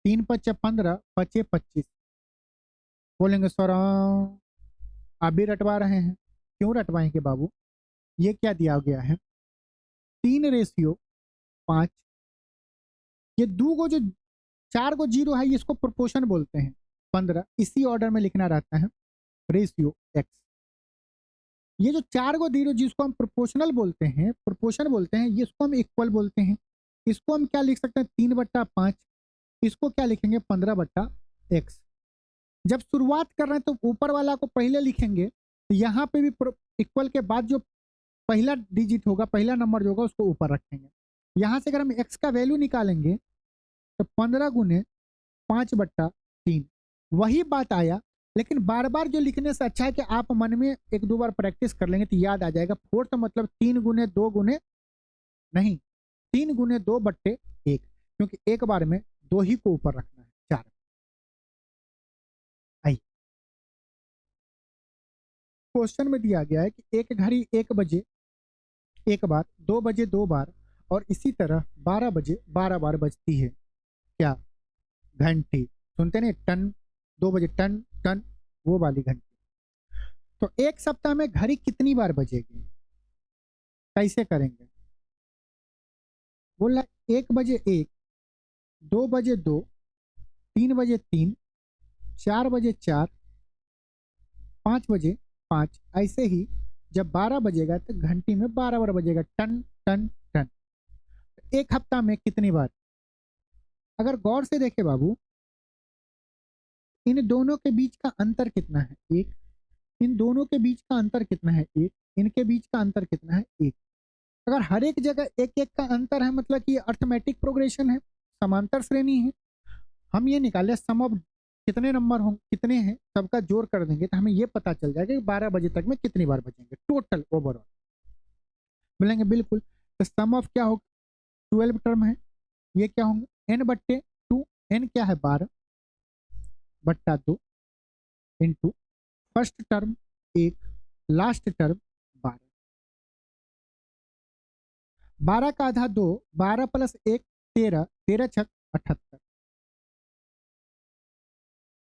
3 पच्चे 15, बचे 25। बोलेंगे सर आप भी रटवा रहे हैं। क्यों रटवाएंगे बाबू, ये क्या दिया गया है, 3:5। ये दो को जो 4 को जीरो है इसको प्रोपोर्शन बोलते हैं। 15 इसी ऑर्डर में लिखना रहता है, रेशियो एक्स। ये जो 4 को जीरो जिसको हम प्रोपोर्शनल बोलते हैं, प्रोपोर्शन बोलते हैं, ये इसको हम इक्वल बोलते हैं। इसको हम क्या लिख सकते हैं, 3/5। इसको क्या लिखेंगे, 15/x। जब शुरुआत कर रहे हैं तो ऊपर वाला को पहले लिखेंगे, तो यहाँ पे भी इक्वल के बाद जो पहला डिजिट होगा, पहला नंबर जो होगा उसको ऊपर रखेंगे। यहाँ से अगर हम x का वैल्यू निकालेंगे तो 15×5/3 वही बात आया। लेकिन बार बार जो लिखने से अच्छा है कि आप मन में 1-2 बार प्रैक्टिस कर लेंगे तो याद आ जाएगा। 4 तो मतलब 3×2 गुने नहीं, 3×2/1, क्योंकि एक बार में 2 ही को ऊपर रखना है, 4। आई क्वेश्चन में दिया गया है कि एक घड़ी 1 बजे 1 बार, 2 बजे 2 बार और इसी तरह 12 बजे 12 बार बजती है। क्या? घंटी। सुनते नहीं, टन, 2 बजे टन टन, वो वाली घंटी। तो एक सप्ताह में घड़ी कितनी बार बजेगी, कैसे करेंगे? बोला 1 बजे 1, 2 बजे 2, 3 बजे 3, 4 बजे 4, 5 बजे 5। ऐसे ही जब 12 बजेगा तो घंटी में 12 बार बजेगा, टन टन टन। एक हफ्ता में कितनी बार? अगर गौर से देखे बाबू, इन दोनों के बीच का अंतर कितना है, 1। इन दोनों के बीच का अंतर कितना है, 1। इनके बीच का अंतर कितना है, 1। अगर हर एक जगह 1-1 का अंतर है, मतलब कि अर्थमेटिक प्रोग्रेशन है, समांतर श्रेणी है। हम ये निकाले सम ऑफ कितने नंबर होंगे, कितने हैं, सबका जोड़ कर देंगे तो हमें ये पता चल जाएगा कि 12 बजे तक में कितनी बार बचेंगे टोटल ओवरऑल। बोलेंगे बिल्कुल। तो सम ऑफ क्या होगा, 12 टर्म है, ये क्या होंगे n/2। n क्या है, 12/2 into first term 1, last term 12। 12 का आधा 2, 12 + 1 13, 13×6 78।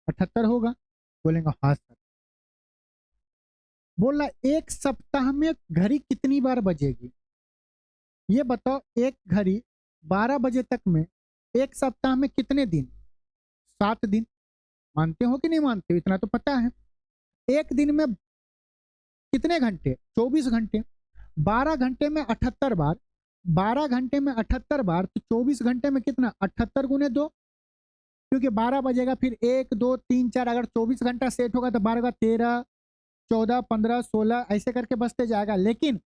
78 होगा? बोलेंगे हाँ सर। बोला एक सप्ताह में घड़ी कितनी बार बजेगी, ये बताओ। एक घड़ी 12 बजे तक में एक सप्ताह में कितने दिन, 7 दिन। मानते हो कि नहीं मानते हो, इतना तो पता है। एक दिन में कितने घंटे, 24 घंटे। 12 घंटे में 78 बार, 12 घंटे में 78 बार, तो 24 घंटे में कितना, 78×2। क्योंकि 12 बजेगा, फिर 1 2 3 4, अगर 24 घंटा सेट होगा तो 12 का 13 14 15 16 ऐसे करके बचते जाएगा। लेकिन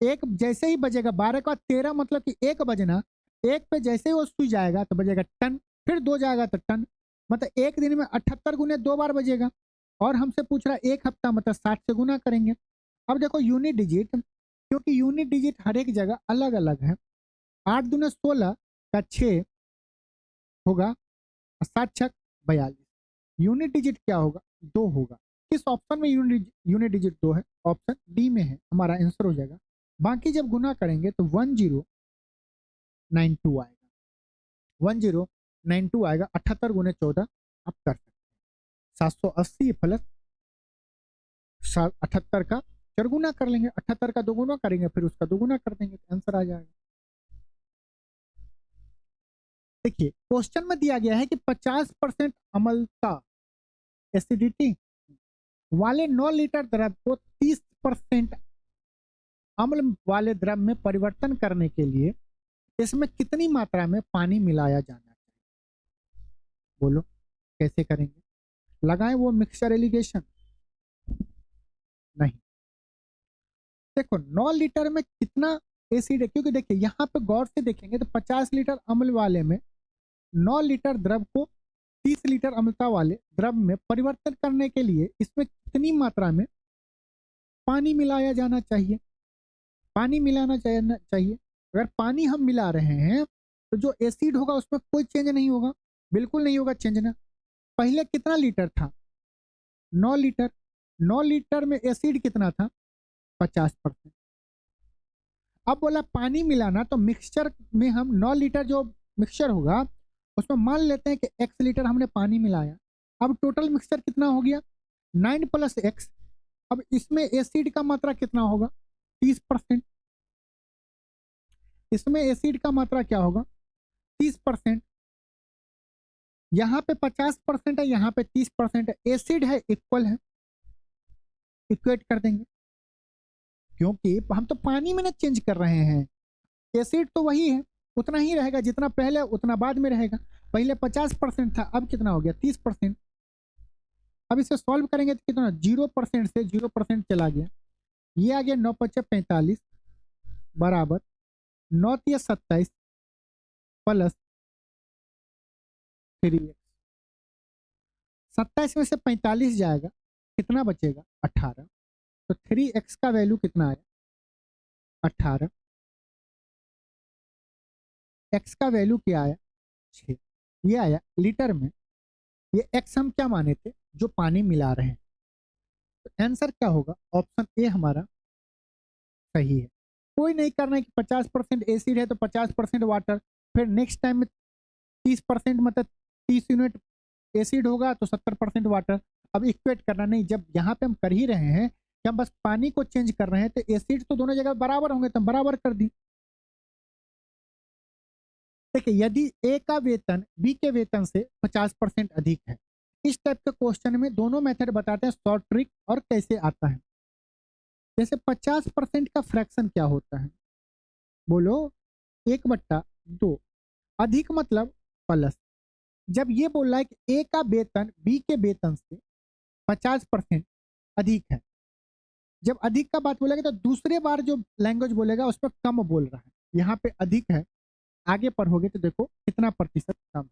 एक जैसे ही बजेगा, 12 का 13 मतलब कि 1 बजना, 1 पे जैसे ही वो सुई जाएगा तो बजेगा टन, फिर 2 जाएगा तो टन, मतलब एक दिन में 78×2 बार बजेगा। और हमसे पूछ रहा है एक हफ्ता, मतलब 60 से गुना करेंगे। अब देखो यूनिट डिजिट, क्योंकि यूनिट डिजिट हर एक जगह अलग अलग है। 8 दूने 16 का 6 होगा, 7×6 42। यूनिट डिजिट क्या होगा, 2 होगा। किस ऑप्शन में यूनिट डिजिट 2 है? ऑप्शन डी में है, हमारा आंसर हो जाएगा। बाकी जब गुना करेंगे तो 1092 आएगा, 1092 आएगा। 78×14 आप कर सकते हैं। 780 प्लस 78 का 4 गुना कर लेंगे, 78 का 2 गुना करेंगे, फिर उसका 2 गुना कर देंगे तो आंसर आ जाएगा। देखिए क्वेश्चन में दिया गया है कि 50% अम्लता एसिडिटी वाले 9 लीटर द्रव को 30% अम्ल वाले द्रव में परिवर्तन करने के लिए इसमें कितनी मात्रा में पानी मिलाया जाना चाहिए? बोलो कैसे करेंगे? लगाएं वो मिक्सचर एलिगेशन? नहीं। देखो 9 लीटर में कितना एसिड है, क्योंकि देखिए यहाँ पे गौर से देखेंगे तो 50 लीटर अम्ल वाले में 9 लीटर द्रव को 30 लीटर अम्लता वाले द्रव में परिवर्तन करने के लिए इसमें कितनी मात्रा में पानी मिलाया जाना चाहिए? पानी मिलाना चाहिए। अगर पानी हम मिला रहे हैं तो जो एसिड होगा उसमें कोई चेंज नहीं होगा, बिल्कुल नहीं होगा चेंज ना। पहले कितना लीटर था, 9 लीटर। 9 लीटर में एसिड कितना था, 50%। अब बोला पानी मिलाना, तो मिक्सचर में हम 9 लीटर जो मिक्सचर होगा उसमें मान लेते हैं कि x लीटर हमने पानी मिलाया। अब टोटल मिक्सचर कितना हो गया 9 + x। अब इसमें एसिड का मात्रा कितना होगा 30%। इसमें एसिड का मात्रा क्या होगा 30%। यहाँ पे 50% है, यहाँ पे 30% है, एसिड है इक्वल है, इक्वेट कर देंगे क्योंकि हम तो पानी में ना चेंज कर रहे हैं। एसिड तो वही है, उतना ही रहेगा जितना पहले उतना बाद में रहेगा। पहले 50% था, अब कितना हो गया 30%। अब इसे सॉल्व करेंगे तो कितना 0% से 0% चला गया, ये आ गया 9 × 5 = 45 बराबर 9 × 3 = 27 प्लस 3x। 27 में से 45 जाएगा, कितना बचेगा 18। तो 3x का वैल्यू कितना आया 18। x का वैल्यू क्या आया 6, ये आया लीटर में। ये x हम क्या माने थे जो पानी मिला रहे हैं। तो आंसर क्या होगा ऑप्शन ए हमारा सही है। कोई नहीं करना है कि 50% एसिड है तो 50% वाटर, फिर नेक्स्ट टाइम में 30% मतलब 30 यूनिट एसिड होगा तो 70% वाटर। अब इक्वेट करना नहीं, जब यहाँ पे हम कर ही रहे हैं कि हम बस पानी को चेंज कर रहे हैं तो एसिड तो दोनों जगह बराबर होंगे तो हम बराबर कर दी। देखिए यदि ए का वेतन बी के वेतन से 50% अधिक है, इस टाइप के क्वेश्चन में दोनों मेथड बताते हैं शॉर्ट ट्रिक और कैसे आता है। जैसे 50% का फ्रैक्शन क्या होता है बोलो 1/2। अधिक मतलब प्लस। जब ये बोल रहा है कि ए का वेतन बी के वेतन से 50% अधिक है, जब अधिक का बात बोलेगा तो दूसरे बार जो लैंग्वेज बोलेगा उस पर कम बोल रहा है। यहाँ पे अधिक है, आगे पढ़ोगे तो देखो कितना प्रतिशत कम है।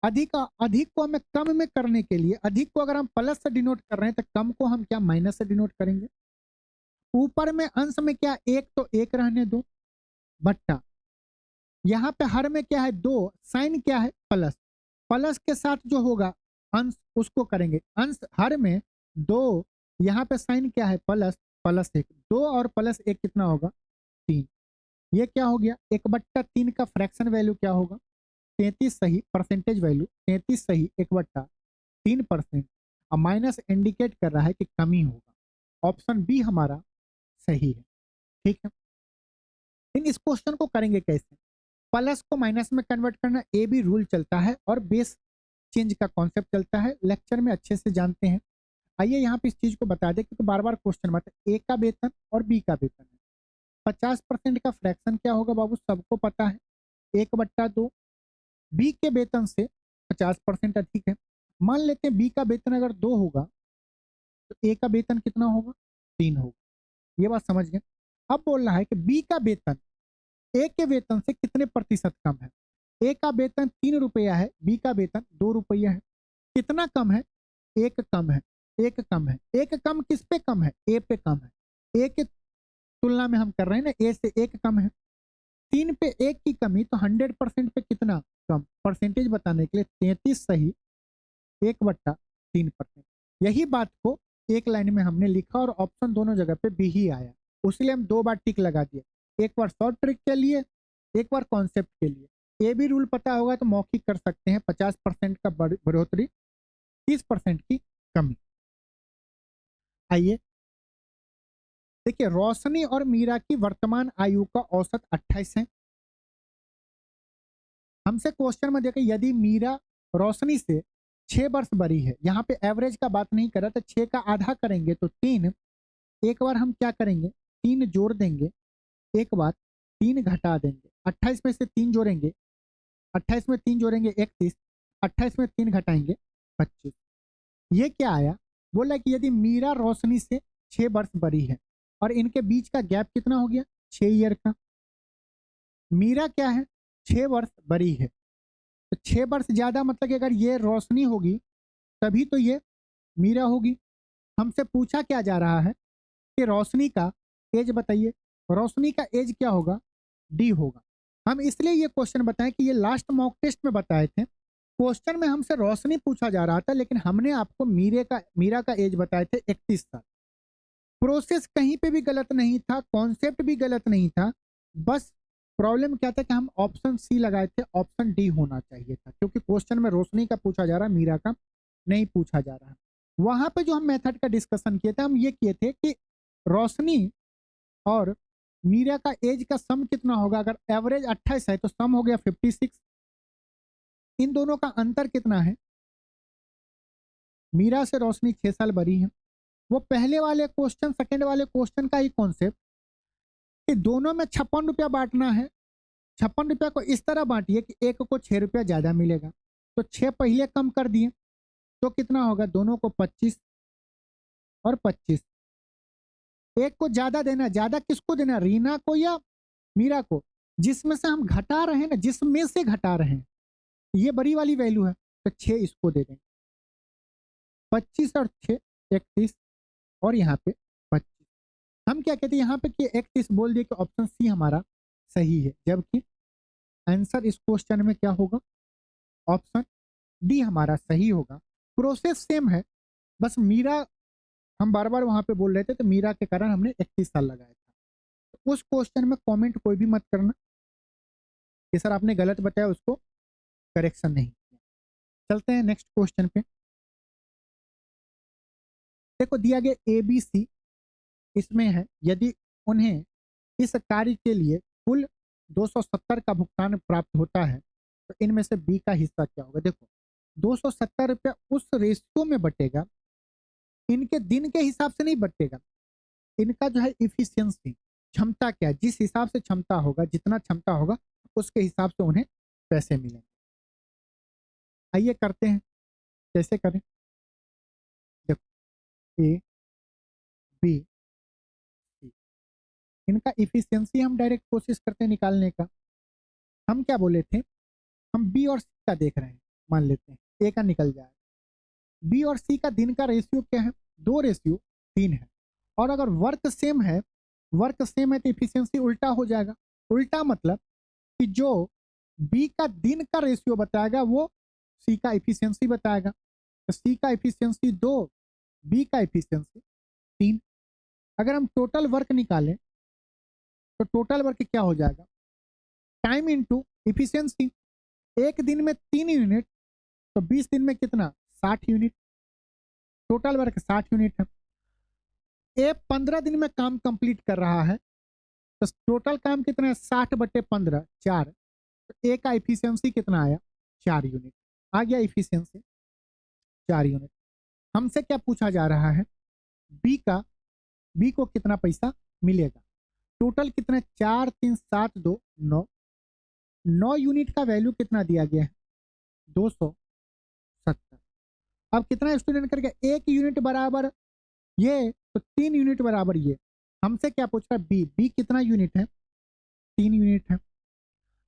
अधिक अधिक को हमें कम में करने के लिए, अधिक को अगर हम प्लस से डिनोट कर रहे हैं तो कम को हम क्या माइनस से डिनोट करेंगे। ऊपर में अंश में क्या एक तो एक रहने दो बट्टा, यहाँ पे हर में क्या है 2, साइन क्या है प्लस। प्लस के साथ जो होगा अंश उसको करेंगे अंश, हर में 2, यहाँ पे साइन क्या है प्लस, +1। 2 और +1 कितना होगा 3। ये क्या हो गया 1/3 का फ्रैक्शन वैल्यू क्या होगा 33 सही, परसेंटेज वैल्यू 33 सही 1/3%। और माइनस इंडिकेट कर रहा है कि कमी होगा। ऑप्शन बी हमारा सही है। ठीक है, इन इस क्वेश्चन को करेंगे कैसे, प्लस को माइनस में कन्वर्ट करना, ए बी रूल चलता है और बेस चेंज का कॉन्सेप्ट चलता है, लेक्चर में अच्छे से जानते हैं। आइए यहाँ पे इस चीज को बता दें क्योंकि बार बार क्वेश्चन आता है। ए का वेतन और बी का वेतन है, 50% का फ्रैक्शन क्या होगा बाबू सबको पता है 1/2। बी के वेतन से 50% अधिक है, मान लेते हैं बी का वेतन अगर 2 होगा तो ए का वेतन कितना होगा 3 होगा। ये बात समझ गए। अब बोल रहा है कि बी का वेतन ए के वेतन से कितने प्रतिशत कम है। ए का वेतन 3 रुपया है, बी का वेतन 2 रुपया है। कितना कम है 1 कम है, 1 कम है। 1 कम किस पे कम है ए पे कम है। ए के तुलना में हम कर रहे हैं ना, ए से 1 कम है। 3 पे 1 की कमी तो 100% पे कितना कम, परसेंटेज बताने के लिए 33 सही 1/3%। यही बात को एक लाइन में हमने लिखा और ऑप्शन दोनों जगह पे बी ही आया, उसलिए हम 2 बार टिक लगा दिए, एक बार शॉर्ट ट्रिक के लिए एक बार कॉन्सेप्ट के लिए। ए बी रूल पता होगा तो मौखिक कर सकते हैं 50% का बढ़ोतरी 30% की कमी। आइए देखिए, रोशनी और मीरा की वर्तमान आयु का औसत 28 है। हमसे क्वेश्चन में देखें यदि मीरा रोशनी से 6 वर्ष बड़ी है, यहाँ पे एवरेज का बात नहीं कर रहा तो 6 का आधा करेंगे तो 3, एक बार हम क्या करेंगे 3 जोड़ देंगे, एक बार 3 घटा देंगे। 28 में से 3 जोड़ेंगे, 28 में 3 जोड़ेंगे 31, 28 में 3 घटाएंगे 25। ये क्या आया, बोला कि यदि मीरा रोशनी से 6 वर्ष बड़ी है और इनके बीच का गैप कितना हो गया 6 ईयर का। मीरा क्या है 6 वर्ष बड़ी है, तो 6 वर्ष ज्यादा मतलब कि अगर ये रोशनी होगी तभी तो ये मीरा होगी। हमसे पूछा क्या जा रहा है कि रोशनी का एज बताइए, रोशनी का एज क्या होगा डी होगा। हम इसलिए ये क्वेश्चन बताएं कि ये लास्ट मॉक टेस्ट में बताए थे, क्वेश्चन में हमसे रोशनी पूछा जा रहा था लेकिन हमने आपको मीरा का एज बताए थे 31 साल। प्रोसेस कहीं पे भी गलत नहीं था, कॉन्सेप्ट भी गलत नहीं था, बस प्रॉब्लम क्या था कि हम ऑप्शन सी लगाए थे, ऑप्शन डी होना चाहिए था, क्योंकि क्वेश्चन में रोशनी का पूछा जा रहा है, मीरा का नहीं पूछा जा रहा है। वहां पे जो हम मेथड का डिस्कशन किए थे, हम ये किए थे कि रोशनी और मीरा का एज का सम कितना होगा। अगर एवरेज 28 है तो सम हो गया 56। इन दोनों का अंतर कितना है, मीरा से रोशनी 6 साल बड़ी है। वो पहले वाले क्वेश्चन सेकंड वाले क्वेश्चन का ही कॉन्सेप्ट कि दोनों में 56 रुपया बांटना है। 56 रुपया को इस तरह बांटिए कि एक को 6 रुपया ज्यादा मिलेगा, तो 6 पहले कम कर दिए तो कितना होगा, दोनों को 25 और 25। एक को ज्यादा देना, ज्यादा किसको देना, रीना को या मीरा को, जिसमें से हम घटा रहे हैं ना, जिसमें से घटा रहे हैं, ये बड़ी वाली वैल्यू है, तो 6 इसको दे देंगे। 25 और 6 31 और यहाँ पे 25। हम क्या कहते हैं यहाँ पे कि 31 बोल दिए कि ऑप्शन सी हमारा सही है, जबकि आंसर इस क्वेश्चन में क्या होगा, ऑप्शन डी हमारा सही होगा। प्रोसेस सेम है, बस मीरा हम बार बार वहां पे बोल रहे थे, तो मीरा के कारण हमने 31 साल लगाया था। तो उस क्वेश्चन में कमेंट कोई भी मत करना कि सर आपने गलत बताया, उसको करेक्शन नहीं किया। चलते हैं नेक्स्ट क्वेश्चन पे। देखो दिया गया ABC, इसमें है यदि उन्हें इस कार्य के लिए कुल 270 का भुगतान प्राप्त होता है तो इनमें से बी का हिस्सा क्या होगा। देखो 270 रुपया उस रेशियो में बटेगा, इनके दिन के हिसाब से नहीं बटेगा, इनका जो है इफिशियंसी, क्षमता क्या है, जिस हिसाब से क्षमता होगा, जितना क्षमता होगा उसके हिसाब से उन्हें पैसे मिलेंगे। आइए करते हैं, कैसे करें। देखो ए बी सी, इनका इफिशियंसी हम डायरेक्ट कोशिश करते हैं निकालने का। हम क्या बोले थे, हम बी और सी का देख रहे हैं, मान लेते हैं ए का निकल जाए। बी और सी का दिन का रेशियो क्या है, 2:3 है। और अगर वर्क सेम है, वर्क सेम है तो इफिशियंसी उल्टा हो जाएगा। उल्टा मतलब कि जो बी का दिन का रेशियो बताएगा वो सी का इफिशियंसी बताएगा। तो सी का इफिशियंसी 2, बी का इफिशियंसी 3। अगर हम टोटल वर्क निकालें तो टोटल वर्क क्या हो जाएगा, टाइम इनटू इफिशियंसी। एक दिन में 3 यूनिट तो 20 दिन में कितना, 60 यूनिट। टोटल वर्क 60 यूनिट है। ए 15 दिन में काम कंप्लीट कर रहा है, तो टोटल काम कितना है, 60/15 4। तो ए का इफिशियंसी कितना आया, 4 यूनिट आ गया इफिशियंसी, 4 यूनिट। हमसे क्या पूछा जा रहा है, बी का, बी को कितना पैसा मिलेगा। टोटल कितना, 4 3 7 2 9, 9 यूनिट का वैल्यू कितना दिया गया है, 270। अब कितना स्टूडेंट कर गया, 1 यूनिट बराबर ये, तो 3 यूनिट बराबर ये। हमसे क्या पूछ रहा है, बी, बी कितना यूनिट है, 3 यूनिट है।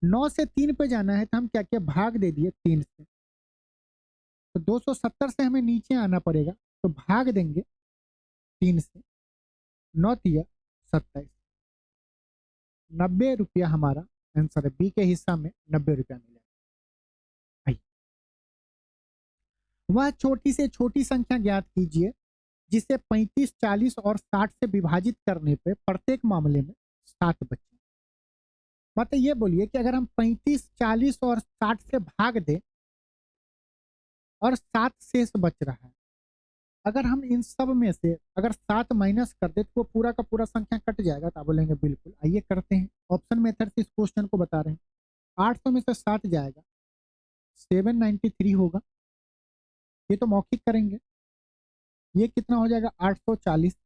9 से 3 पे जाना है तो हम क्या किया, भाग दे दिए 3 से। तो 270 से हमें नीचे आना पड़ेगा, तो भाग देंगे 3 से, 9 तिया 27, 90 रुपया हमारा आंसर है। बी के हिस्सा में 90 रुपया मिलेगा। वह छोटी से छोटी संख्या ज्ञात कीजिए जिसे 35, 40 और 60 से विभाजित करने पे प्रत्येक मामले में 7 बचे। मतलब ये बोलिए कि अगर हम 35, 40 और 60 से भाग दें और 7 शेष बच रहा है, अगर हम इन सब में से अगर 7 माइनस कर दे तो वो पूरा का पूरा संख्या कट जाएगा। तो आप बोलेंगे बिल्कुल। आइए करते हैं, ऑप्शन मेथड से इस क्वेश्चन को बता रहे हैं। 800 में से 60 जाएगा, 793 होगा, ये तो मौखिक करेंगे। ये कितना हो जाएगा, 840।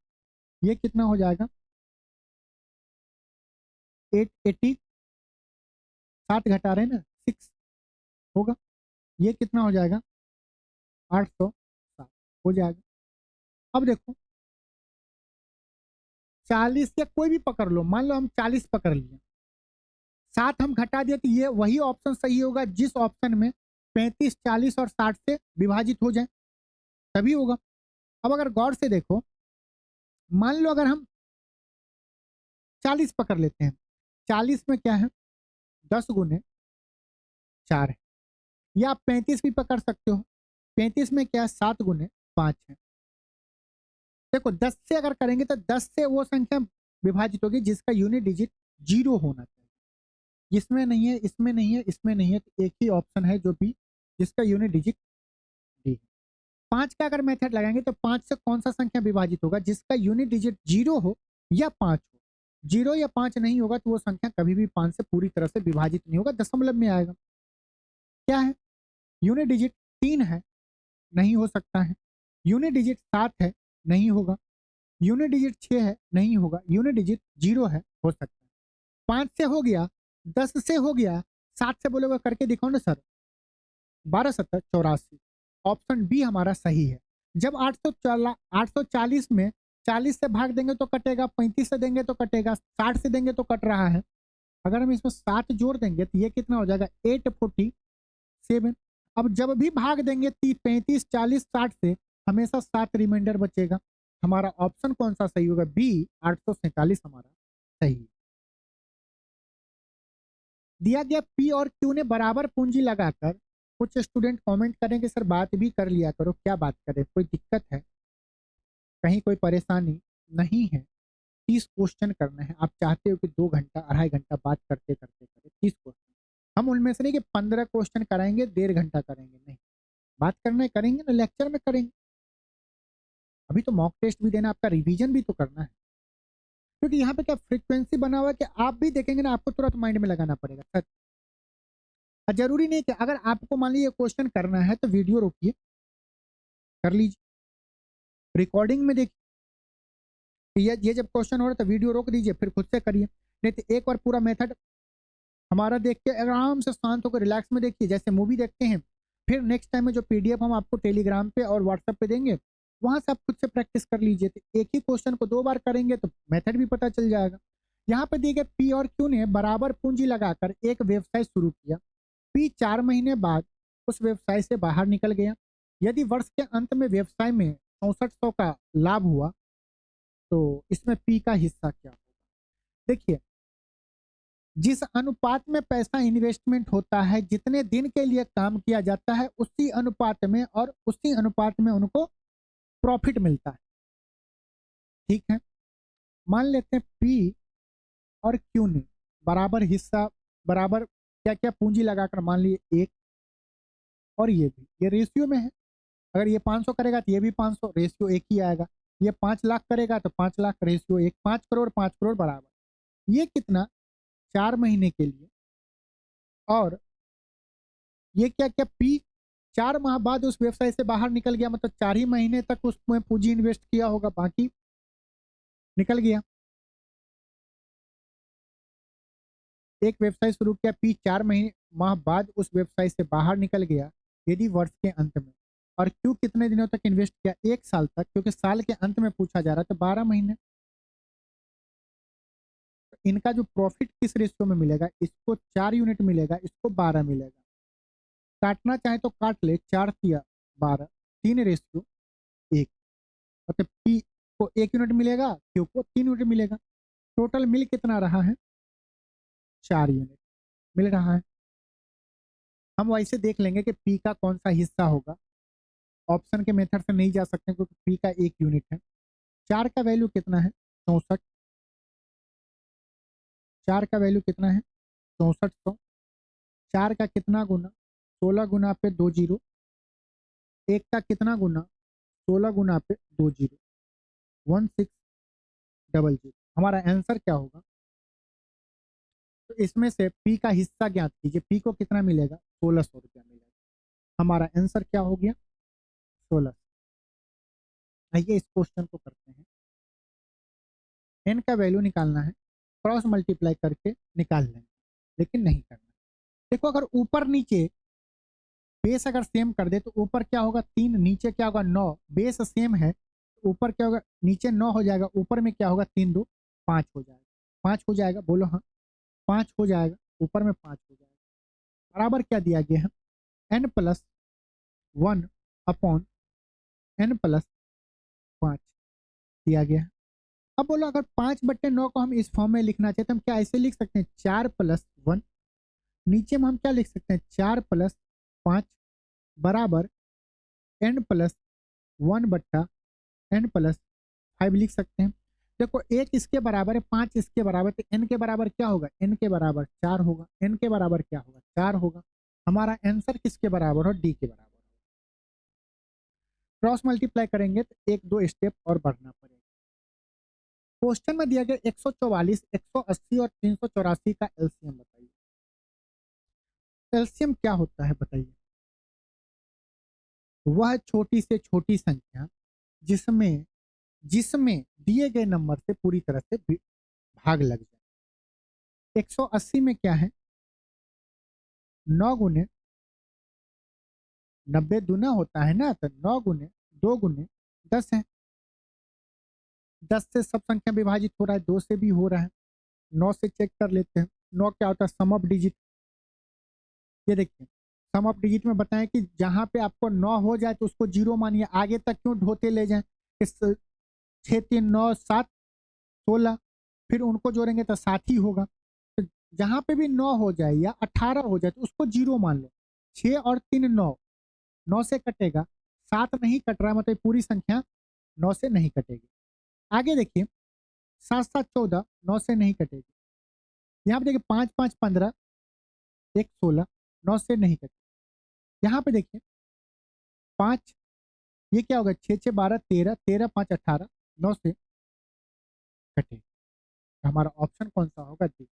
ये कितना हो जाएगा, 880, 60 घटा रहे हैं ना, 6 होगा। ये कितना हो जाएगा, 860 हो जाएगा। अब देखो 40 या कोई भी पकड़ लो, मान लो हम 40 पकड़ लिए, 7 हम घटा दिए, तो ये वही ऑप्शन सही होगा जिस ऑप्शन में 35, 40 और 60 से विभाजित हो जाए, तभी होगा। अब अगर गौर से देखो, मान लो अगर हम 40 पकड़ लेते हैं, 40 में क्या है, 10 गुने 4 है। या आप 35 भी पकड़ सकते हो, 35 में क्या है, 7 गुने 5 है। देखो 10 से अगर करेंगे तो 10 से वो संख्या विभाजित होगी जिसका यूनिट डिजिट 0 होना चाहिए। इसमें नहीं है, इसमें नहीं है, इसमें नहीं है, तो एक ही ऑप्शन है जो बी, जिसका यूनिट डिजिट डी है। 5 का अगर मेथड लगाएंगे तो 5 से कौन सा संख्या विभाजित होगा जिसका यूनिट डिजिट 0 हो या 5 हो। 0 या 5 नहीं होगा तो वो संख्या कभी भी 5 से पूरी तरह से विभाजित नहीं होगा, दशमलव में आएगा। क्या है? यूनिट डिजिट 3 है, नहीं हो सकता है। यूनिट डिजिट 7 है, नहीं होगा। यूनिट डिजिट 6 है, नहीं होगा। यूनिट डिजिट 0 है, हो सकता है। 5 से हो गया, 10 से हो गया, 7 से बोलोगे करके दिखाओ ना सर। 12 7 84, ऑप्शन बी हमारा सही है। जब 840 में 40 से भाग देंगे तो कटेगा, 35 से देंगे तो कटेगा, 60 से देंगे तो कट रहा है। अगर हम इसमें 7 जोड़ देंगे तो ये कितना हो जाएगा? 847। अब जब भी भाग देंगे 35 40 60 से, हमेशा 7 रिमाइंडर बचेगा। हमारा ऑप्शन कौन सा सही होगा? बी 847 हमारा सही है। दिया गया पी और क्यू ने बराबर पूंजी लगाकर, कुछ स्टूडेंट कमेंट करेंगे सर बात भी कर लिया करो, क्या बात करें, कोई दिक्कत है, कहीं कोई परेशानी नहीं है। 30 क्वेश्चन करना है, आप चाहते हो कि 2 घंटा 2.5 घंटा बात करते करते करें 30 क्वेश्चन। हम उनमें से नहीं कि 15 क्वेश्चन कराएंगे 1.5 घंटा करेंगे, नहीं, बात करना है करेंगे ना, लेक्चर में करेंगे। अभी तो मॉक टेस्ट भी देना, आपका रिवीजन भी तो करना है, क्योंकि यहाँ पे क्या फ्रीक्वेंसी बना हुआ है कि आप भी देखेंगे ना, आपको तुरंत माइंड में लगाना पड़ेगा सर। जरूरी नहीं कि अगर आपको मान लीजिए क्वेश्चन करना है तो वीडियो रोकिए, कर लीजिए, रिकॉर्डिंग में देखिए। ये जब क्वेश्चन हो रहा है तो वीडियो रोक दीजिए, फिर खुद से करिए। नहीं तो एक बार पूरा मेथड हमारा देख के आराम से शांत होकर रिलैक्स में देखिए, जैसे मूवी देखते हैं। फिर नेक्स्ट टाइम में जो पीडीएफ हम आपको टेलीग्राम पे और व्हाट्सएप पे देंगे, वहां से आप खुद से प्रैक्टिस कर लीजिए। तो एक ही क्वेश्चन को 2 बार करेंगे तो मेथड भी पता चल जाएगा। यहाँ पे दिए गए पी और क्यू ने बराबर पूंजी लगाकर एक व्यवसाय शुरू किया। पी 4 महीने बाद उस व्यवसाय से बाहर निकल गया। यदि वर्ष के अंत में व्यवसाय में 6400 का लाभ हुआ तो इसमें पी का हिस्सा क्या होगा? देखिए, जिस अनुपात में पैसा इन्वेस्टमेंट होता है, जितने दिन के लिए काम किया जाता है, उसी अनुपात में और उसी अनुपात में उनको प्रॉफिट मिलता है। ठीक है, मान लेते हैं पी और क्यू ने बराबर हिस्सा, बराबर क्या क्या पूंजी लगाकर, मान लिए 1 और ये भी, ये रेशियो में है। अगर ये 500 करेगा तो ये भी 500, रेशियो 1 ही आएगा। ये 5 लाख करेगा तो 5 लाख, रेशियो 1, 5 करोड़ 5 करोड़ बराबर। ये कितना? 4 महीने के लिए। और ये क्या क्या पी 4 माह बाद उस व्यवसाय से बाहर निकल गया, मतलब 4 ही महीने तक उसमें पूंजी इन्वेस्ट किया होगा, बाकी निकल गया। एक व्यवसाय शुरू किया, पी 4 महीने माह बाद उस व्यवसाय से बाहर निकल गया यदि वर्ष के अंत में। और क्यू कितने दिनों तक इन्वेस्ट किया? 1 साल तक, क्योंकि साल के अंत में पूछा जा रहा है, तो 12 महीने। तो इनका जो प्रॉफिट किस रेशियो में मिलेगा? इसको 4 यूनिट मिलेगा, इसको 12 मिलेगा। काटना चाहे तो काट ले, 4 तिया 12, 3 रेशियो 1, मतलब पी को 1 यूनिट मिलेगा, क्यू को 3 यूनिट मिलेगा। टोटल मिल कितना रहा है? 4 यूनिट मिल रहा है। हम वैसे देख लेंगे कि पी का कौन सा हिस्सा होगा। ऑप्शन के मेथड से नहीं जा सकते क्योंकि पी का 1 यूनिट है। 4 का वैल्यू कितना है? 64। 4 का वैल्यू कितना है? 6400। 4 का कितना गुना? 16 गुना पे 2 जीरो। 1 का कितना गुना? 16 गुना पे 2 जीरो, 1600। हमारा आंसर क्या होगा? तो इसमें से पी का हिस्सा ज्ञात कीजिए। पी को कितना मिलेगा? 1600 रुपया मिलेगा। हमारा आंसर क्या हो गया? 16। आइए इस क्वेश्चन को करते हैं। एन का वैल्यू निकालना है, क्रॉस मल्टीप्लाई करके निकाल लेंगे, लेकिन नहीं करना। देखो, अगर ऊपर नीचे बेस अगर सेम कर दे तो ऊपर क्या होगा? 3, नीचे क्या होगा? 9। बेस सेम है, ऊपर क्या होगा? नीचे 9 हो जाएगा, ऊपर में क्या होगा? 3 2 5 हो जाएगा। 5 हो जाएगा, बोलो हाँ। 5 हो जाएगा, ऊपर में 5 हो जाएगा। बराबर क्या दिया गया है? n+1 अपॉन n+5 दिया गया है। अब बोलो, अगर 5/9 को हम इस फॉर्म में लिखना चाहते हैं, हम क्या ऐसे लिख सकते हैं? 4+1। नीचे में हम क्या लिख सकते हैं? 4+5 बराबर n+1/n+5 लिख सकते हैं। देखो एक इसके बराबर है, 5 इसके बराबर, तो n के बराबर क्या होगा, n के बराबर 4 होगा, n के बराबर क्या होगा, 4 होगा। हमारा आंसर किसके बराबर हो, डी के बराबर हो। क्रॉस मल्टीप्लाई करेंगे तो एक दो स्टेप और बढ़ना पड़ेगा। क्वेश्चन में दिया गया 144, 180 और 384 का एलसीएम बताइए। एलसीएम क्या होता है बताइए। वह छोटी से छोटी संख्या जिसमें जिसमें दिए गए नंबर से पूरी तरह से भाग लग जाए। 180 में क्या है, 9 गुने 90 दूना होता है ना, तो 9 गुने 2 गुने 10 है। 10 से सब संख्या विभाजित हो रहा है, 2 से भी हो रहा है। 9 से चेक कर लेते हैं। 9 क्या होता है, सम ऑफ डिजिट। ये देखिए सम ऑफ डिजिट में बताएं कि जहां पे आपको 9 हो जाए तो उसको जीरो मानिए, आगे तक क्यों ढोते ले जाएं। इस 6 3 9 7 16, फिर उनको जोड़ेंगे तो 7 ही होगा। तो जहां पे भी 9 हो जाए या 18 हो जाए तो उसको जीरो मान लो। 6 और 3 9, 9 से कटेगा, 7 नहीं कट रहा, मतलब पूरी संख्या 9 से नहीं कटेगी। आगे देखिए 7 7 14, 9 से नहीं कटेगी। यहाँ पे देखिए 5 5 15, 1 16, 9 से नहीं कटेगी। यहाँ पे देखिए 5, ये क्या होगा, 6 6 12 13, 13 5 18, 9 से कटेगी। तो हमारा ऑप्शन कौन सा होगा, डी।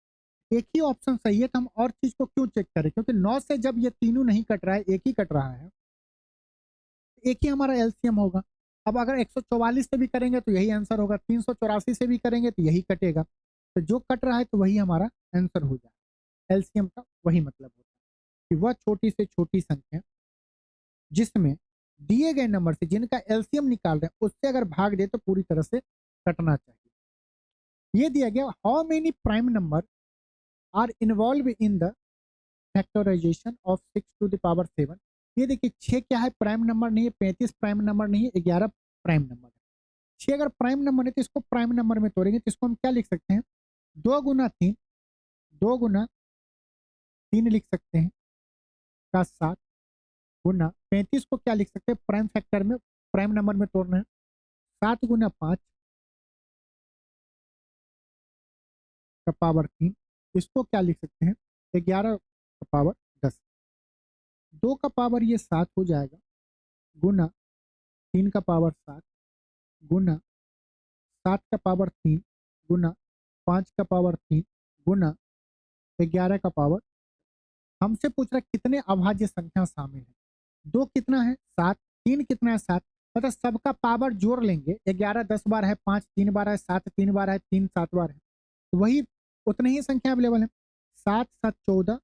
एक ही ऑप्शन सही है, तो हम और चीज को क्यों चेक करें, क्योंकि 9 से जब ये तीनों नहीं कट रहा है, एक ही कट रहा है, एक ही हमारा एलसीएम होगा। अब अगर 144 से भी करेंगे तो यही आंसर होगा, 384 से भी करेंगे तो यही कटेगा। तो जो कट रहा है तो वही हमारा आंसर हो जाए। एलसीएम का वही मतलब होता है कि वह छोटी से छोटी संख्या जिसमें दिए गए नंबर से जिनका एलसीएम निकाल रहे हैं उससे अगर भाग दे तो पूरी तरह से कटना चाहिए। ये दिया गया, how many prime number are involve in the factorisation of 6 to the power 7। ये देखिए 6 क्या है, प्राइम नंबर नहीं है, 35 प्राइम नंबर नहीं है, 11 प्राइम नंबर है। 6 अगर प्राइम नंबर है तो इसको प्राइम नंबर में तोड़ेंगे तो इसको हम क्या लिख सकते हैं, 2 गुना 3, 2 गुना 3 लिख सकते हैं का 7 गुना 35 को क्या लिख सकते हैं, प्राइम फैक्टर में प्राइम नंबर में तोड़ना है, 7 गुना 5 का पावर 3। इसको क्या लिख सकते हैं, 11 का पावर 10। 2 का पावर ये 7 हो जाएगा, गुना 3 का पावर 7, गुना 7 का पावर 3, गुना 5 का पावर 3, गुना 11 का पावर। हमसे पूछ रहा है कितने अभाज्य संख्या शामिल है। 2 कितना है 7, 3 कितना है 7, मतलब सबका पावर जोड़ लेंगे। 11 10 बार है, 5 3 बार है, 7 3 बार है, 3 7 बार है, तो वही उतने ही संख्या अवेलेबल है। 7 7 14,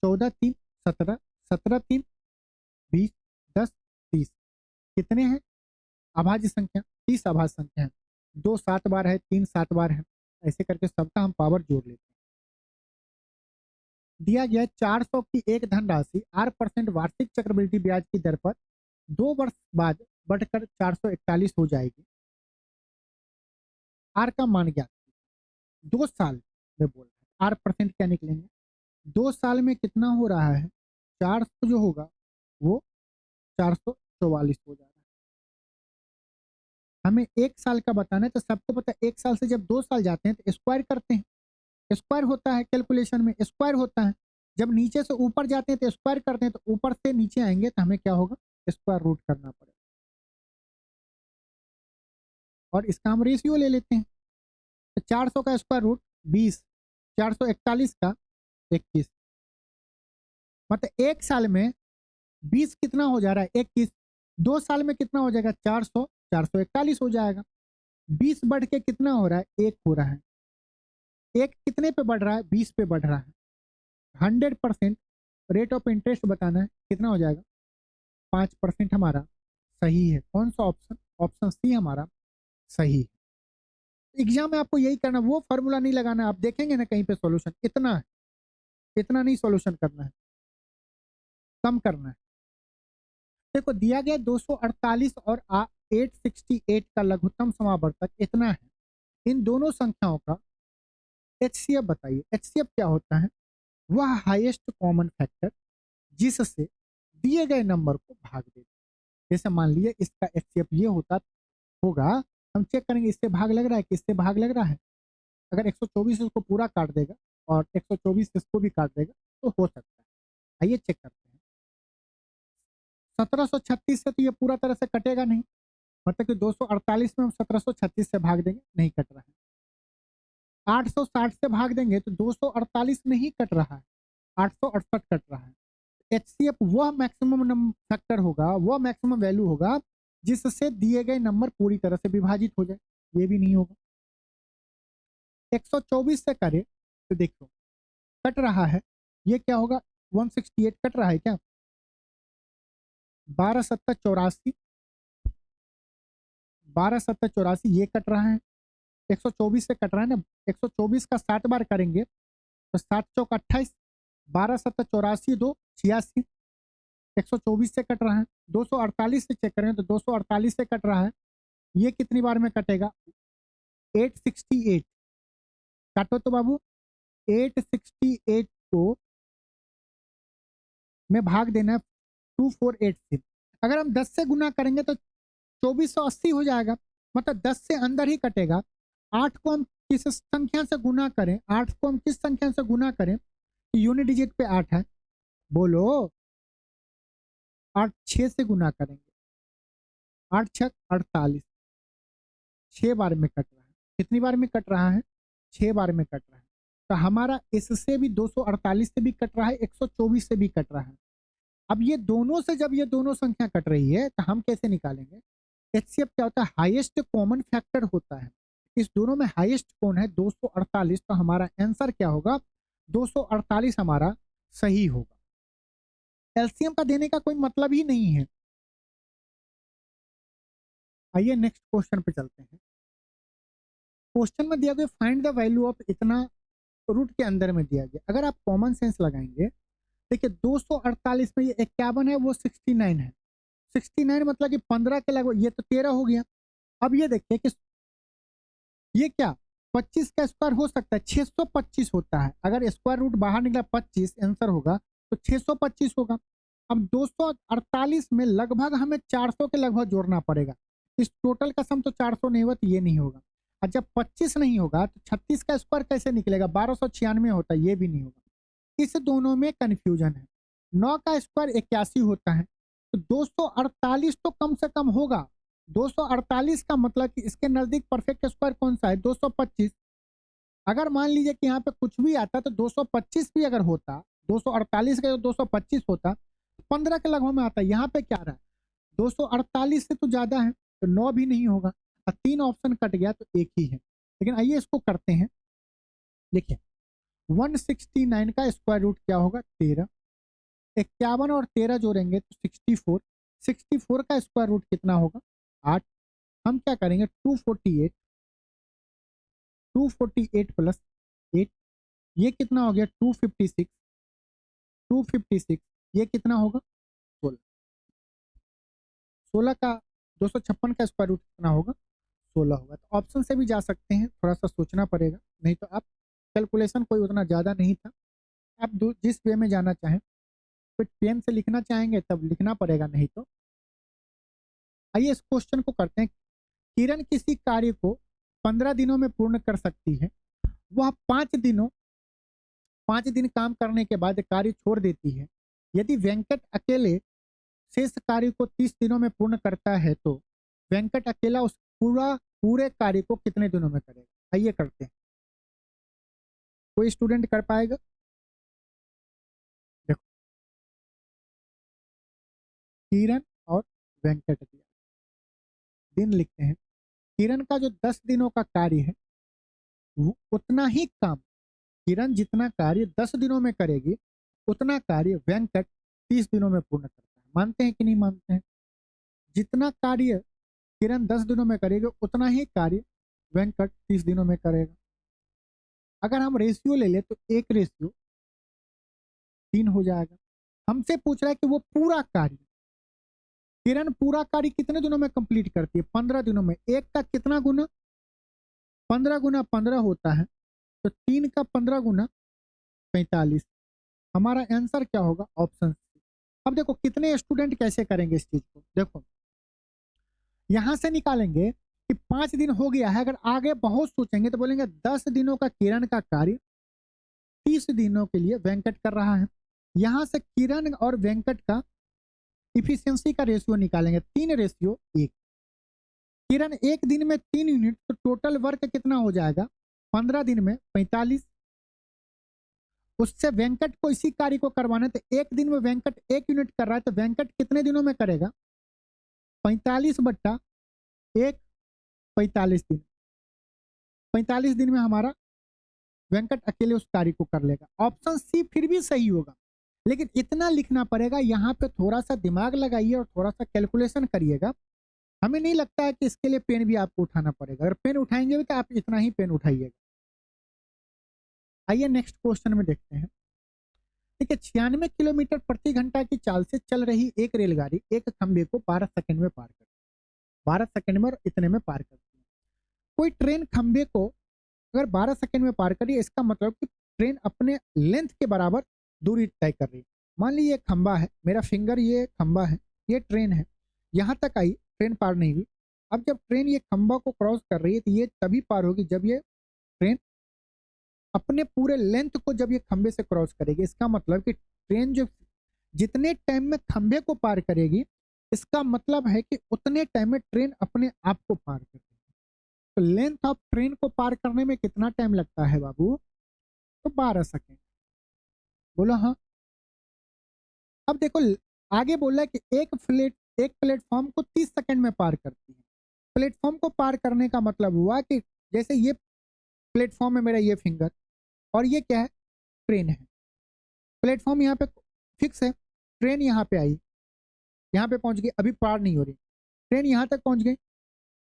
14 3 17, 17 3 20, 10 30, कितने हैं अभाज्य संख्या, 30 अभाज्य संख्या है। 2 7 बार है, 3 7 बार है, ऐसे करके सबका हम पावर जोड़ लेते हैं। दिया गया 400 की एक धनराशि 8% वार्षिक चक्रवृद्धि ब्याज की दर पर 2 वर्ष बाद बढ़कर 441 हो जाएगी। आर का मान ज्ञात, 2 साल में बोल रहा है, 8% क्या निकलेंगे, 2 साल में कितना हो रहा है, 400 जो होगा वो 444 हो जा रहा है। हमें 1 साल का बताना है, तो सबको पता है 1 साल से जब 2 साल जाते हैं तो स्क्वायर करते हैं, स्क्वायर होता है कैलकुलेशन में, स्क्वायर होता है। जब नीचे से ऊपर जाते हैं तो स्क्वायर करते हैं, तो ऊपर से नीचे आएंगे तो हमें क्या होगा, स्क्वायर रूट करना पड़ेगा। और इसका हम रेशियो ले लेते हैं, तो 400 का स्क्वायर रूट 20, 441 का 21, मतलब 1 साल में 20 कितना हो जा रहा है, 21। 2 साल में कितना हो जाएगा, 400, 441 हो जाएगा। 20 बढ़ के कितना हो रहा है, 1 हो रहा है। 1 कितने पे बढ़ रहा है, 20 पे बढ़ रहा है। 100% रेट ऑफ इंटरेस्ट बताना है, कितना हो जाएगा, 5% हमारा सही है। कौन सा ऑप्शन, ऑप्शन सी हमारा सही है। एग्जाम में आपको यही करना, वो फॉर्मूला नहीं लगाना। आप देखेंगे ना कहीं पे सॉल्यूशन, इतना है, इतना नहीं सॉल्यूशन करना है, कम करना है। देखो दिया गया 248 और 868 का लघुत्तम समावर्तक इतना है। इन दोनों संख्याओं का एचसीएफ बताइए। एचसीएफ क्या होता है, वह हाईएस्ट कॉमन फैक्टर जिससे दिए गए नंबर को भाग देते। जैसे मान लीजिए इसका एचसीएफ ये होता होगा हम चेक करेंगे इससे भाग लग रहा है कि इससे भाग लग रहा है। अगर 124 इसको पूरा काट देगा और 124 इसको भी काट देगा तो हो सकता है। आइए चेक करते हैं। 1736 से तो ये पूरा तरह से कटेगा नहीं, मतलब कि 248 में हम 1736 से भाग देंगे, नहीं कट रहा है। 860 से भाग देंगे तो 248 नहीं कट रहा है, 868 कट रहा है। एचसीएफ वह मैक्सिमम फैक्टर होगा, वह मैक्सिमम वैल्यू होगा जिससे दिए गए नंबर पूरी तरह से विभाजित हो जाए, ये भी नहीं होगा। 124 से करे तो देखो कट रहा है, ये क्या होगा, 168 कट रहा है क्या, 12 सत्तर 84, 12 सत्तर 84 ये कट रहा है। 124 से कट रहा है ना, 124 का 60 बार करेंगे तो 7 चौक 28, 12 सत्तर 84 2 86, 124 से कट रहा है। 248 से चेक करें तो 248 से कट रहा है, ये कितनी बार में कटेगा, 868, काटो तो बाबू, 868 को में भाग देना है 248 से। अगर हम 10 से गुना करेंगे तो 2480 हो जाएगा, मतलब 10 से अंदर ही कटेगा। 8 को हम किस संख्या से गुना करें, 8 को हम किस संख्या से गुना करें, यूनिट डिजिट पे 8 है, बोलो 8 6 से गुना करेंगे, 8 छक 48, 6 बार में कट रहा है। कितनी बार में कट रहा है, 6 बार में कट रहा है। तो हमारा इससे भी 248 से भी कट रहा है, 124 से भी कट रहा है। अब ये दोनों से जब ये दोनों संख्या कट रही है तो हम कैसे निकालेंगे, एचसीएफ क्या होता है, हाईएस्ट कॉमन फैक्टर होता है। इस दोनों में हाईएस्ट कौन है, 248, तो हमारा आंसर क्या होगा, 248 हमारा सही होगा। एलसीएम का देने का कोई मतलब ही नहीं है। आइए नेक्स्ट क्वेश्चन पे चलते हैं। क्वेश्चन में दिया गया फाइंड द वैल्यू ऑफ इतना रूट के अंदर में दिया गया। अगर आप कॉमन सेंस लगाएंगे, देखिए 248 में ये 51 है, वो 69 है, 69 मतलब कि 15 के लगभग, ये तो 13 हो गया। अब ये देखिए कि ये क्या 25 का स्क्वायर हो सकता है, 625 होता है। अगर स्क्वायर रूट बाहर निकला 25 आंसर होगा तो 625 होगा। अब 248 में लगभग हमें 400 के लगभग जोड़ना पड़ेगा। इस टोटल का सम तो 400 नहीं होगा तो ये नहीं होगा। और जब 25 नहीं होगा तो 36 का स्क्वायर कैसे निकलेगा, 1296 होता है, ये भी नहीं होगा। इस दोनों में कंफ्यूजन है। 9 का स्क्वायर 81 होता है, तो 248 तो कम से कम होगा। 248 का मतलब कि इसके नजदीक परफेक्ट स्क्वायर कौन सा है, 225। अगर मान लीजिए कि यहाँ पे कुछ भी आता तो 225 भी अगर होता, 248 का 225 होता, 15 के लगभग में आता। यहाँ पे क्या रहा है, 248 से तो ज्यादा है, तो 9 भी नहीं होगा और 3 ऑप्शन कट गया तो एक ही है। लेकिन आइए इसको करते हैं। देखिए 169 का स्क्वायर रूट क्या होगा, 13। 51 और 13 जोड़ेंगे तो 64। 64 का स्क्वायर रूट कितना होगा, 8। हम क्या करेंगे, 248, 248 प्लस 8, ये कितना हो गया, 256। 256 ये कितना होगा, 16। 16 का 256 का स्क्वायर रूट कितना होगा, 16 होगा। तो ऑप्शन से भी जा सकते हैं, थोड़ा सा सोचना पड़ेगा, नहीं तो आप कैलकुलेशन कोई उतना ज़्यादा नहीं था। आप जिस वे में जाना चाहें, फिर पेन से लिखना चाहेंगे तब लिखना पड़ेगा, नहीं तो। आइए इस क्वेश्चन को करते हैं। किरण किसी कार्य को 15 दिनों में पूर्ण कर सकती है। वह 5 दिन काम करने के बाद कार्य छोड़ देती है। यदि वेंकट अकेले शेष कार्य को 30 दिनों में पूर्ण करता है तो वेंकट अकेला उस पूरे कार्य को कितने दिनों में करेगा। आइए करते हैं, कोई स्टूडेंट कर पाएगा। देखो किरण और वेंकट दिया, दिन लिखते हैं। किरण का जो 10 दिनों का कार्य है वो उतना ही काम, किरण जितना कार्य 10 दिनों में करेगी उतना कार्य वेंकट 30 दिनों में पूर्ण करता है। मानते हैं कि नहीं मानते हैं, जितना कार्य किरण 10 दिनों में करेगी उतना ही कार्य वेंकट 30 दिनों में करेगा। अगर हम रेशियो ले ले तो 1:3 हो जाएगा। हमसे पूछ रहा है कि वो पूरा कार्य, किरण पूरा कार्य कितने दिनों में कंप्लीट करती है, 15 दिनों में। एक का कितना गुना, 15 गुना 15 होता है, तो 3 का 15 गुना 45। हमारा आंसर क्या होगा, ऑप्शन सी। अब देखो कितने स्टूडेंट कैसे करेंगे इस चीज को, देखो यहां से निकालेंगे कि कि 5 दिन हो गया है, अगर आगे बहुत सोचेंगे तो बोलेंगे 10 दिनों का किरण का कार्य 30 दिनों के लिए वेंकट कर रहा है। यहां से किरण और वेंकट का इफिशियंसी का रेशियो निकालेंगे, 3:1। किरण एक दिन में 3 यूनिट, तो टोटल वर्क कितना हो जाएगा 15 दिन में 45। उससे वेंकट को इसी कार्य को करवाना है, तो एक दिन में वेंकट 1 यूनिट कर रहा है, तो वेंकट कितने दिनों में करेगा 45/1, 45 दिन। 45 दिन में हमारा वेंकट अकेले उस कार्य को कर लेगा। ऑप्शन सी फिर भी सही होगा, लेकिन इतना लिखना पड़ेगा, यहाँ पे थोड़ा सा दिमाग लगाइए और थोड़ा सा कैलकुलेशन करिएगा। हमें नहीं लगता है कि इसके लिए पेन भी आपको उठाना पड़ेगा, अगर पेन उठाएंगे भी तो आप इतना ही पेन उठाइएगा। आइए नेक्स्ट क्वेश्चन में देखते हैं। ठीक है, 96 किलोमीटर प्रति घंटा की चाल से चल रही एक रेलगाड़ी एक खंभे को 12 सेकंड में पार करती है। 12 सेकंड में और इतने में पार करती है। कोई ट्रेन खंभे को अगर 12 सेकंड में पार करिए, इसका मतलब कि ट्रेन अपने लेंथ के बराबर दूरी तय कर रही है। मान लीजिए खंभा है, मेरा फिंगर ये खंभा है, ये ट्रेन है, यहाँ तक आई, ट्रेन पार नहीं हुई। अब जब ट्रेन ये खंभा को क्रॉस कर रही है तो ये तभी पार होगी जब ये ट्रेन अपने पूरे लेंथ को जब ये खंभे से क्रॉस करेगी। इसका मतलब कि ट्रेन जो जितने टाइम में खंभे को पार करेगी, इसका मतलब है कि उतने टाइम में ट्रेन अपने आप को पार करेगी। तो लेंथ ऑफ ट्रेन को पार करने में कितना टाइम लगता है बाबू, तो 12 सेकेंड। बोलो हाँ। अब देखो आगे बोला है कि एक प्लेटफॉर्म को 30 सेकंड में पार करती है। प्लेटफॉर्म को पार करने का मतलब हुआ कि जैसे ये प्लेटफॉर्म है, मेरा ये फिंगर, और ये क्या है ट्रेन है। प्लेटफॉर्म यहाँ पे फिक्स है, ट्रेन यहाँ पे आई, यहाँ पे पहुंच गई, अभी पार नहीं हो रही, ट्रेन यहाँ तक पहुंच गई।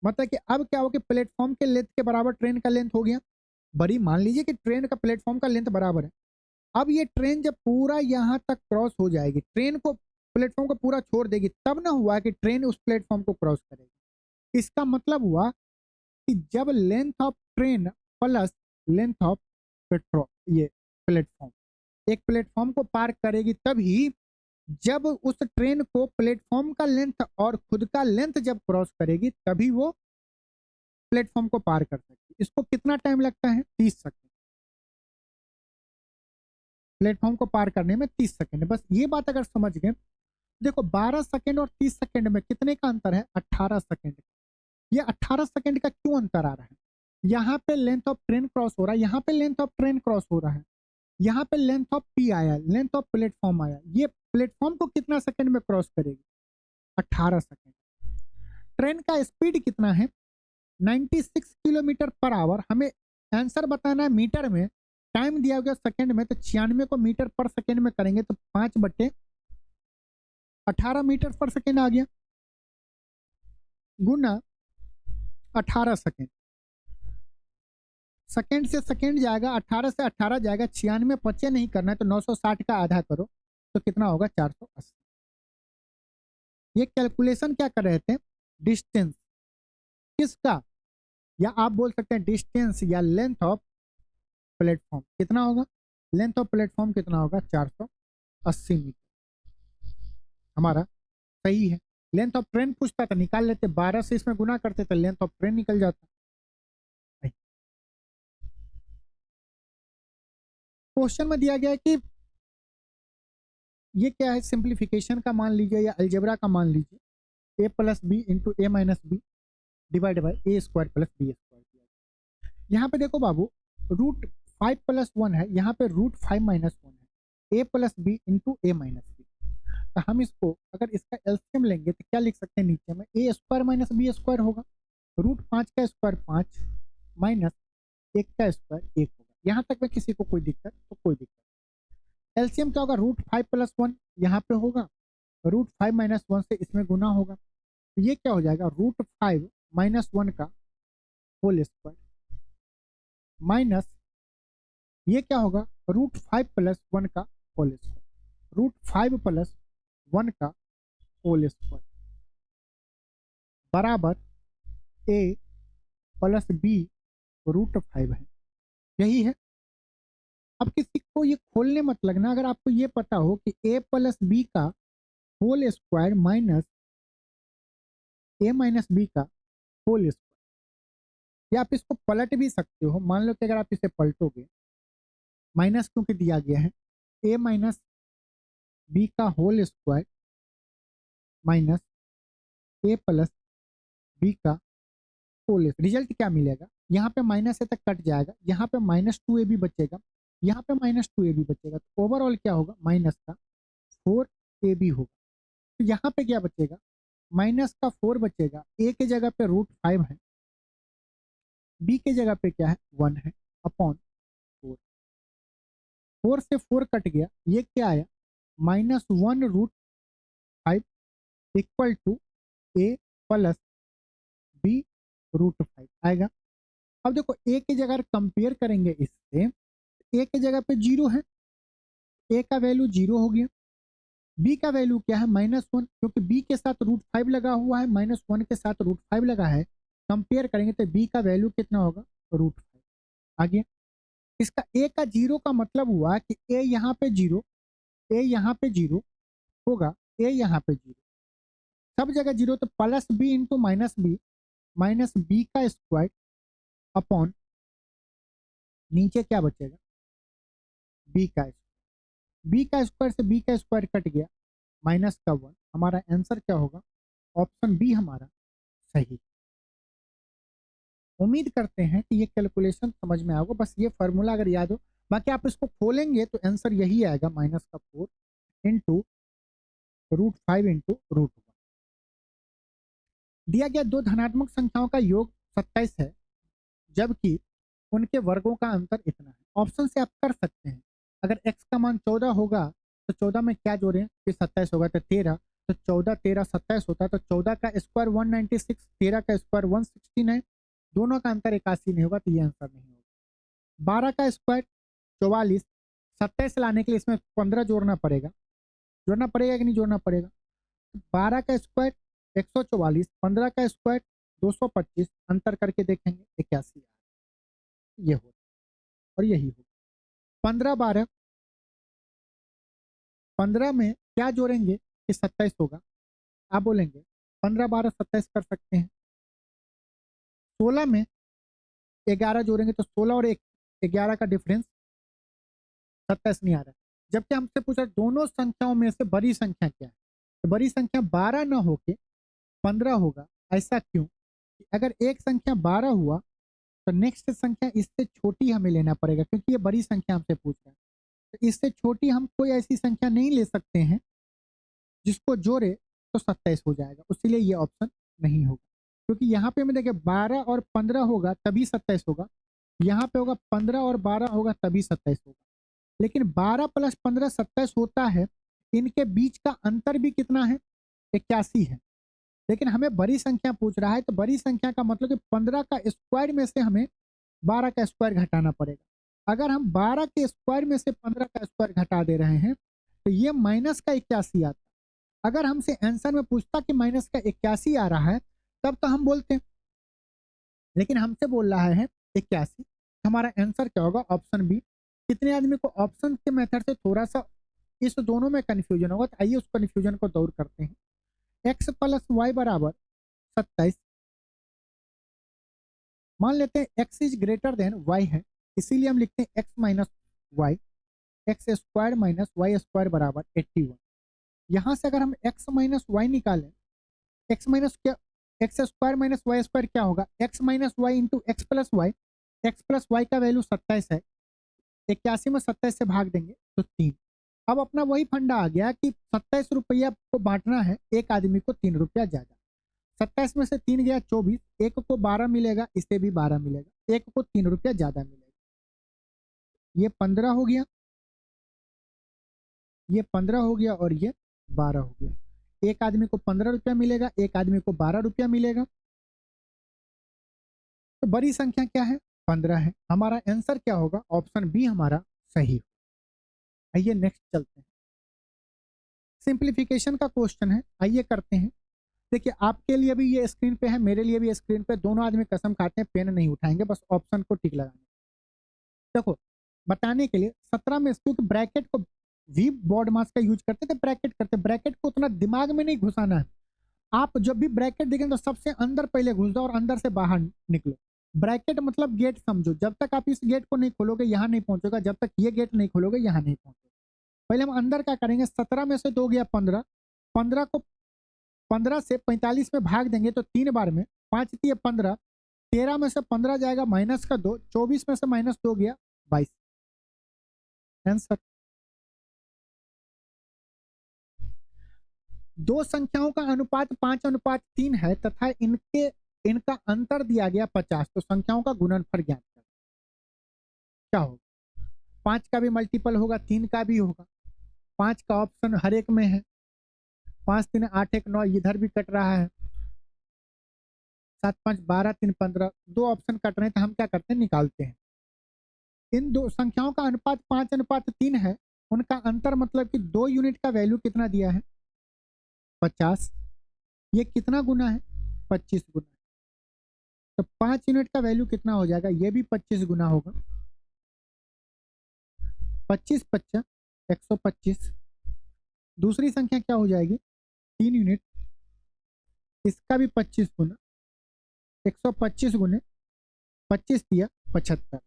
मतलब कि अब क्या हो कि प्लेटफॉर्म के लेंथ के बराबर ट्रेन का लेंथ हो गया। बड़ी मान लीजिए कि ट्रेन का प्लेटफॉर्म का लेंथ बराबर है। अब ये ट्रेन जब पूरा यहाँ तक क्रॉस हो जाएगी, ट्रेन को प्लेटफॉर्म को पूरा छोड़ देगी, तब ना हुआ कि ट्रेन उस प्लेटफॉर्म को क्रॉस करेगी। इसका मतलब हुआ कि जब length of train plus length of petrol ये प्लेटफॉर्म एक प्लेटफॉर्म को पार करेगी, तभी जब उस ट्रेन को प्लेटफॉर्म का लेंथ और खुद का लेंथ जब क्रॉस करेगी, तभी वो प्लेटफॉर्म को पार कर सकती। इसको कितना टाइम लगता है 30 सेकंड। प्लेटफॉर्म को पार करने में 30 सेकंड। बस ये बात अगर समझ गए, देखो 12 सेकंड और 30 सेकंड में कितने का अंतर है 18 सेकंड। ये 18 सेकंड का क्यों अंतर आ रहा है, यहाँ पे लेंथ ऑफ ट्रेन क्रॉस हो रहा है, यहाँ पे लेंथ ऑफ ट्रेन क्रॉस हो रहा है, यहाँ पे लेंथ ऑफ पी आया, लेंथ ऑफ प्लेटफॉर्म आया। ये प्लेटफॉर्म को कितना सेकंड में क्रॉस करेगी 18 सेकंड। ट्रेन का स्पीड कितना है 96 किलोमीटर पर आवर। हमें आंसर बताना है मीटर में, टाइम दिया गया सेकंड में, तो 96 को मीटर पर सेकंड में करेंगे तो 5/18 मीटर पर सेकंड आ गया, गुना 18 सेकंड। सेकंड से सेकंड जाएगा, 18 से 18 जाएगा, 96 पचे नहीं करना है तो 960 का आधा करो तो कितना होगा 480। ये कैलकुलेशन क्या कर रहे थे, डिस्टेंस किसका, या आप बोल सकते हैं डिस्टेंस या लेंथ ऑफ प्लेटफॉर्म कितना होगा, लेंथ ऑफ प्लेटफॉर्म कितना होगा 480 मीटर। हमारा सही है। लेंथ ऑफ ट्रेन पूछता था निकाल लेते, 12 से इसमें गुना करते तो लेंथ ऑफ ट्रेन निकल जाता। क्वेश्चन में दिया गया है कि ये क्या है, सिंप्लीफिकेशन का मान लीजिए या अलजेब्रा का मान लीजिए, a plus B into A minus B divide by A square plus B square. यहाँ पे देखो बाबू √5 + 1 है, यहाँ पे √5 - 1 है, a plus B into A minus B. तो हम इसको अगर इसका एलसीएम लेंगे तो क्या लिख सकते हैं, नीचे में a square minus B square होगा, √5 का स्क्वायर 5 माइनस 1 का स्क्वायर 1 होगा। यहाँ तक में किसी को कोई दिक्कत तो कोई दिक्कत। एलसीएम क्या होगा, √5 + 1 यहाँ पे होगा, √5 - 1 से इसमें गुना होगा, तो ये क्या हो जाएगा √5 - 1 का होल स्क्वायर माइनस ये क्या होगा √5 + 1 का होल स्क्वायर, √5 + 1 का होल स्क्वायर बराबर a प्लस बी √5 है। यही है। अब किसी को ये खोलने मत लगना, अगर आपको ये पता हो कि a प्लस बी का whole square minus a minus B का होल स्क्वायर, या आप इसको पलट भी सकते हो। मान लो कि अगर आप इसे पलटोगे, माइनस क्योंकि दिया गया है, ए माइनस बी का होल स्क्वायर माइनस ए प्लस बी का होल, रिजल्ट क्या मिलेगा, यहाँ पे माइनस ए तक कट जाएगा, यहाँ पे माइनस टू ए बी बचेगा, यहाँ पे माइनस टू ए बी बचेगा, तो ओवरऑल क्या होगा, माइनस का फोर ए बी होगा। तो यहाँ पे क्या बचेगा, माइनस का फोर बचेगा, ए के जगह पे रूट फाइव है, बी के जगह पे क्या है, वन है, अपॉन फोर। फोर से फोर कट गया, ये क्या आया, minus one root five equal to A plus B root five आएगा। अब देखो ए की जगह कंपेयर करेंगे इससे, ए की जगह पे जीरो है, ए का वैल्यू जीरो हो गया, बी का वैल्यू क्या है, माइनस वन, क्योंकि बी के साथ रूट फाइव लगा हुआ है, माइनस वन के साथ रूट फाइव लगा है, कंपेयर करेंगे तो बी का वैल्यू कितना होगा, रूट फाइव। आगे इसका ए का जीरो का मतलब हुआ कि ए यहाँ पे जीरो, ए यहाँ पे जीरो होगा, ए यहाँ पे जीरो, सब जगह जीरो, तो plus B into minus B का स्क्वायर अपॉन नीचे क्या बचेगा, बी का स्क्वायर, बी का स्क्वायर से बी का स्क्वायर कट गया, माइनस का वन, हमारा आंसर क्या होगा, ऑप्शन बी हमारा सही। उम्मीद करते हैं कि ये कैलकुलेशन समझ में आएगा, बस ये फार्मूला अगर याद हो, बाकी आप इसको खोलेंगे तो आंसर यही आएगा, माइनस का four into root five into root one. दिया गया दो धनात्मक संख्याओं का योग 27 है, जबकि उनके वर्गों का अंतर इतना है। ऑप्शन से आप कर सकते हैं, अगर x का मान 14 होगा तो 14 में क्या जोड़ें, फिर 27 होगा तो 13, तो 14 13 27 होता है, तो 14 का स्क्वायर 196, 13 का स्क्वायर 169, दोनों का अंतर 81 नहीं होगा, तो ये आंसर नहीं होगा। 12 का स्क्वायर 44, 27 लाने के लिए इसमें 15 जोड़ना पड़ेगा, कि नहीं जोड़ना पड़ेगा, 12 का स्क्वायर 144, 15 का स्क्वायर 225, अंतर करके देखेंगे 81, ये हो और यही हो। 15 12, 15 में क्या जोड़ेंगे कि 27 होगा, आप बोलेंगे 15 12 27 कर सकते हैं। 16 में 11 जोड़ेंगे तो 16 और 11 का डिफरेंस 27 नहीं आ रहा है, जबकि हमसे पूछा दोनों संख्याओं में से बड़ी संख्या क्या है, तो बड़ी संख्या 12 ना होके 15 होगा। ऐसा क्यों, अगर एक संख्या 12 हुआ तो नेक्स्ट संख्या इससे छोटी हमें लेना पड़ेगा, क्योंकि ये बड़ी संख्या हमसे पूछ रहा है, तो इससे छोटी हम कोई ऐसी संख्या नहीं ले सकते हैं जिसको जोड़े तो 27 हो जाएगा, इसीलिए ये ऑप्शन नहीं होगा। क्योंकि यहाँ पे हमें देखिए 12 और 15 होगा तभी 27 होगा, यहाँ पे होगा 15 और 12 होगा तभी 27 होगा, लेकिन 12 प्लस 15 27 होता है, इनके बीच का अंतर भी कितना है, 81 है, लेकिन हमें बड़ी संख्या पूछ रहा है, तो बड़ी संख्या का मतलब कि 15 का स्क्वायर में से हमें 12 का स्क्वायर घटाना पड़ेगा। अगर हम 12 के स्क्वायर में से 15 का स्क्वायर घटा दे रहे हैं तो ये माइनस का 81 आता। अगर हमसे आंसर में पूछता कि माइनस का 81 आ रहा है तब तो हम बोलते, लेकिन हमसे बोल रहा है 81, हमारा आंसर क्या होगा, ऑप्शन बी। कितने आदमी को ऑप्शन के मेथड से थोड़ा सा इस दोनों में कंफ्यूजन होगा, तो आइए उस कंफ्यूजन को दूर करते हैं। x प्लस वाई बराबर 27, मान लेते हैं x is greater than y है, इसीलिए हम लिखते हैं x minus Y, X square minus Y square बराबर 81। यहाँ से अगर हम x माइनस वाई निकालें, x माइनस क्या, X square minus Y square क्या होगा, x minus Y into X plus Y, X plus Y का वैल्यू 27 है, 81 में 27 से भाग देंगे तो 3। अब अपना वही फंडा आ गया कि 27 रुपया को बांटना है, एक आदमी को 3 रुपया ज्यादा, 27 में से 3 गया 24, एक को 12 मिलेगा, इसे भी 12 मिलेगा, एक को 3 रुपया ज्यादा मिलेगा, ये 15 हो गया, ये 15 हो गया और ये 12 हो गया। एक आदमी को 15 रुपया मिलेगा, एक आदमी को 12 रुपया मिलेगा, तो बड़ी संख्या क्या है, 15 है। हमारा आंसर क्या होगा, ऑप्शन बी हमारा सही। आइए नेक्स्ट चलते हैं, सिंप्लीफिकेशन का क्वेश्चन है, आइए करते हैं। देखिए आपके लिए भी ये स्क्रीन पे है, मेरे लिए भी स्क्रीन पे, दोनों आदमी कसम खाते हैं पेन नहीं उठाएंगे, बस ऑप्शन को टिक लगाने। देखो बताने के लिए 17 में, क्योंकि ब्रैकेट को वी बॉड मास का यूज करते थे, ब्रैकेट करते, ब्रैकेट को उतना दिमाग में नहीं घुसाना है। आप जब भी ब्रैकेट देखेंगे तो सबसे अंदर पहले घुस जाओ और अंदर से बाहर निकलो, ब्रैकेट मतलब गेट समझो, जब तक आप इस गेट को नहीं खोलोगे यहाँ नहीं पहुंचोगा, जब तक ये गेट नहीं खोलोगे यहाँ नहीं पहुंचोगे। पहले हम अंदर क्या करेंगे, 17 में से 2 गया 15, 15 को 15 से 45 में भाग देंगे तो 3 बार में 5 दिए 15, 13 में से 15 जाएगा माइनस का 2, 24 में से माइनस 2 गया 22। आंसर। दो संख्याओं का अनुपात 5:3 है तथा इनका अंतर दिया गया 50, तो संख्याओं का गुणनफल ज्ञात करें। क्या होगा, 5 का भी मल्टीपल होगा, 3 का भी होगा। 5 का ऑप्शन हर एक में है, 5 3 8 1 9, इधर भी कट रहा है, 7 5 12 3 15, 2 ऑप्शन कट रहे हैं तो हम क्या करते हैं, निकालते हैं। इन दो संख्याओं का अनुपात 5:3 है, उनका अंतर मतलब कि 2 यूनिट का वैल्यू कितना दिया है, 50। ये कितना गुना है, 25 गुना। तो 5 यूनिट का वैल्यू कितना हो जाएगा, ये भी 25 गुना होगा। 25 25 125। दूसरी संख्या क्या हो जाएगी, 3 यूनिट, इसका भी 25 गुना, 125 गुने 25 दिया 75,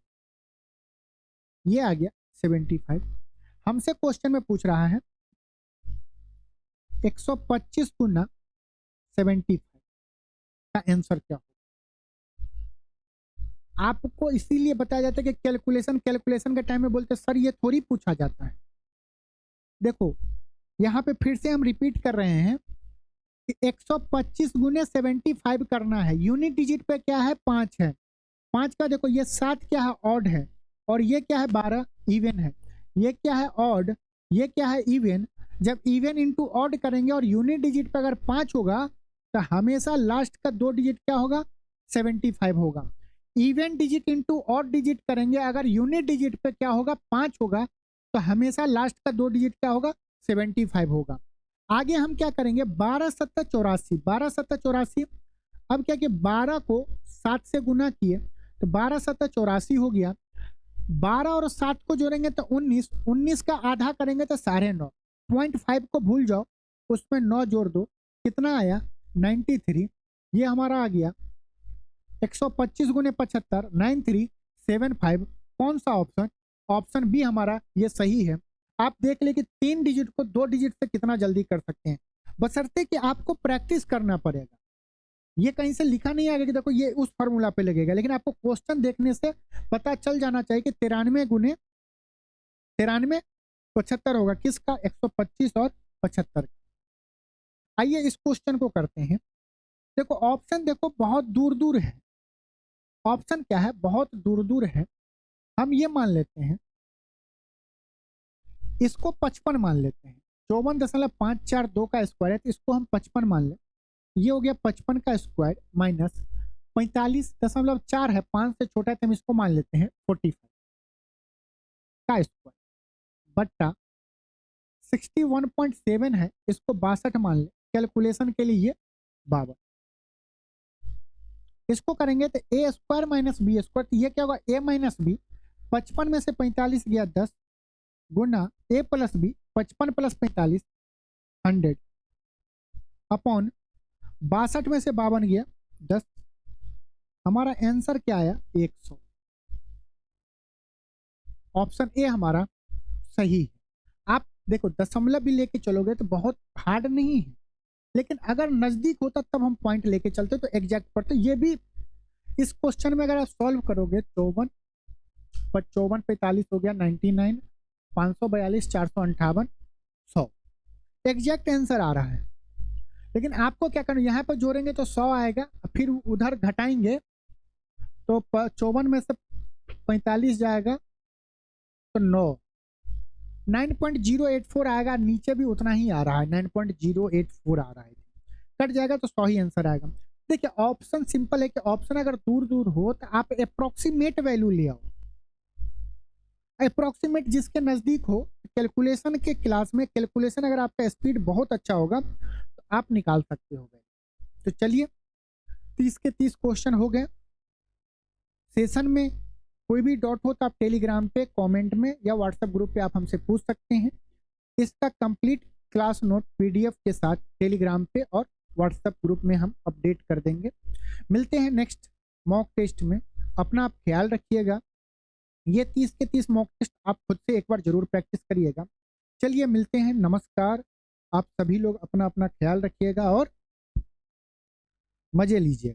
ये आ गया 75। हमसे क्वेश्चन में पूछ रहा है 125 गुना 75 का आंसर क्या हो। आपको इसीलिए बताया जाता है कि कैलकुलेशन के टाइम में बोलते सर ये थोड़ी पूछा जाता है। देखो यहाँ पे फिर से हम रिपीट कर रहे हैं कि 125 गुने 75 करना है। यूनिट डिजिट पे क्या है, 5 है। 5 का देखो ये 7 क्या है, ऑड है, और ये क्या है 12 इवन है। ये क्या है ऑड, ये क्या है इवन। जब इवन इंटू ऑड करेंगे और यूनिट डिजिट पे अगर 5 होगा तो हमेशा लास्ट का 2 डिजिट क्या होगा, 75 होगा। Even digit into odd digit करेंगे, अगर यूनिट डिजिट पे क्या होगा 5 होगा तो हमेशा लास्ट का 2 डिजिट क्या होगा, 75 होगा। आगे हम क्या करेंगे, 12 7 84, 12 7 84। अब क्या कि 12 को 7 से गुना किए तो 12 7 84 हो गया। 12 और 7 को जोड़ेंगे तो 19, 19 का आधा करेंगे तो 9.5। 0.5 को भूल जाओ, उसमें 9 जोड़ दो, कितना आया 93। ये हमारा आ गया 125 गुने 75 9375। कौन सा ऑप्शन, ऑप्शन बी हमारा ये सही है। आप देख ले कि 3 डिजिट को 2 डिजिट से कितना जल्दी कर सकते हैं, बशर्ते कि आपको प्रैक्टिस करना पड़ेगा। ये कहीं से लिखा नहीं आएगा कि देखो ये उस फॉर्मूला पे लगेगा, लेकिन आपको क्वेश्चन देखने से पता चल जाना चाहिए कि 93 गुने 93 75 होगा किसका, 125 और 75। आइए इस क्वेश्चन को करते हैं। देखो ऑप्शन देखो बहुत दूर दूर है, ऑप्शन क्या है, बहुत दूर दूर है। हम ये मान लेते हैं, इसको 55 मान लेते हैं। 54.542 का स्क्वायर है तो इसको हम 55 मान लें। ये हो गया 55 का स्क्वायर माइनस 45.4 है, 5 से छोटा है तो हम इसको मान लेते हैं 45 का स्क्वायर बट्टा 61.7 है, इसको 62 मान ले, कैलकुलेशन के लिए ये 52। इसको करेंगे तो ए स्क्वायर माइनस बी स्क्वायर, तो ये क्या होगा ए माइनस बी। 55 में से 45 गया 10 गुना ए प्लस बी, 55 प्लस 45 100 अपॉन 62 में से 52 गया 10। हमारा आंसर क्या आया 100। ऑप्शन ए हमारा सही है। आप देखो दशमलव भी लेके चलोगे तो बहुत हार्ड नहीं है, लेकिन अगर नजदीक होता तब हम पॉइंट लेके चलते तो एग्जैक्ट पड़ते। ये भी इस क्वेश्चन में अगर आप सॉल्व करोगे 54 45 हो गया 99, 542 458 100 एग्जैक्ट आंसर आ रहा है। लेकिन आपको क्या करना, यहाँ पर जोड़ेंगे तो 100 आएगा, फिर उधर घटाएंगे तो 54 में से 45 जाएगा तो 9.084 आएगा, नीचे भी उतना ही आ रहा है 9.084 आ रहा है, कट जाएगा तो 100 ही आंसर आएगा। देखिए ऑप्शन सिंपल है कि ऑप्शन अगर दूर दूर हो तो आप अप्रोक्सीमेट वैल्यू ले आओ, अप्रोक्सीमेट जिसके नजदीक हो। कैलकुलेशन के क्लास में कैलकुलेशन अगर आपका स्पीड बहुत अच्छा होगा तो आप निकाल सकते हो। तो चलिए 30 के 30 क्वेश्चन हो गए। सेशन में कोई भी डाउट हो तो आप टेलीग्राम पे कमेंट में या व्हाट्सएप ग्रुप पे आप हमसे पूछ सकते हैं। इसका कंप्लीट क्लास नोट पीडीएफ के साथ टेलीग्राम पे और व्हाट्सएप ग्रुप में हम अपडेट कर देंगे। मिलते हैं नेक्स्ट मॉक टेस्ट में। अपना आप ख्याल रखिएगा। ये 30 के 30 मॉक टेस्ट आप खुद से एक बार जरूर प्रैक्टिस करिएगा। चलिए मिलते हैं, नमस्कार। आप सभी लोग अपना अपना ख्याल रखिएगा और मजे लीजिए।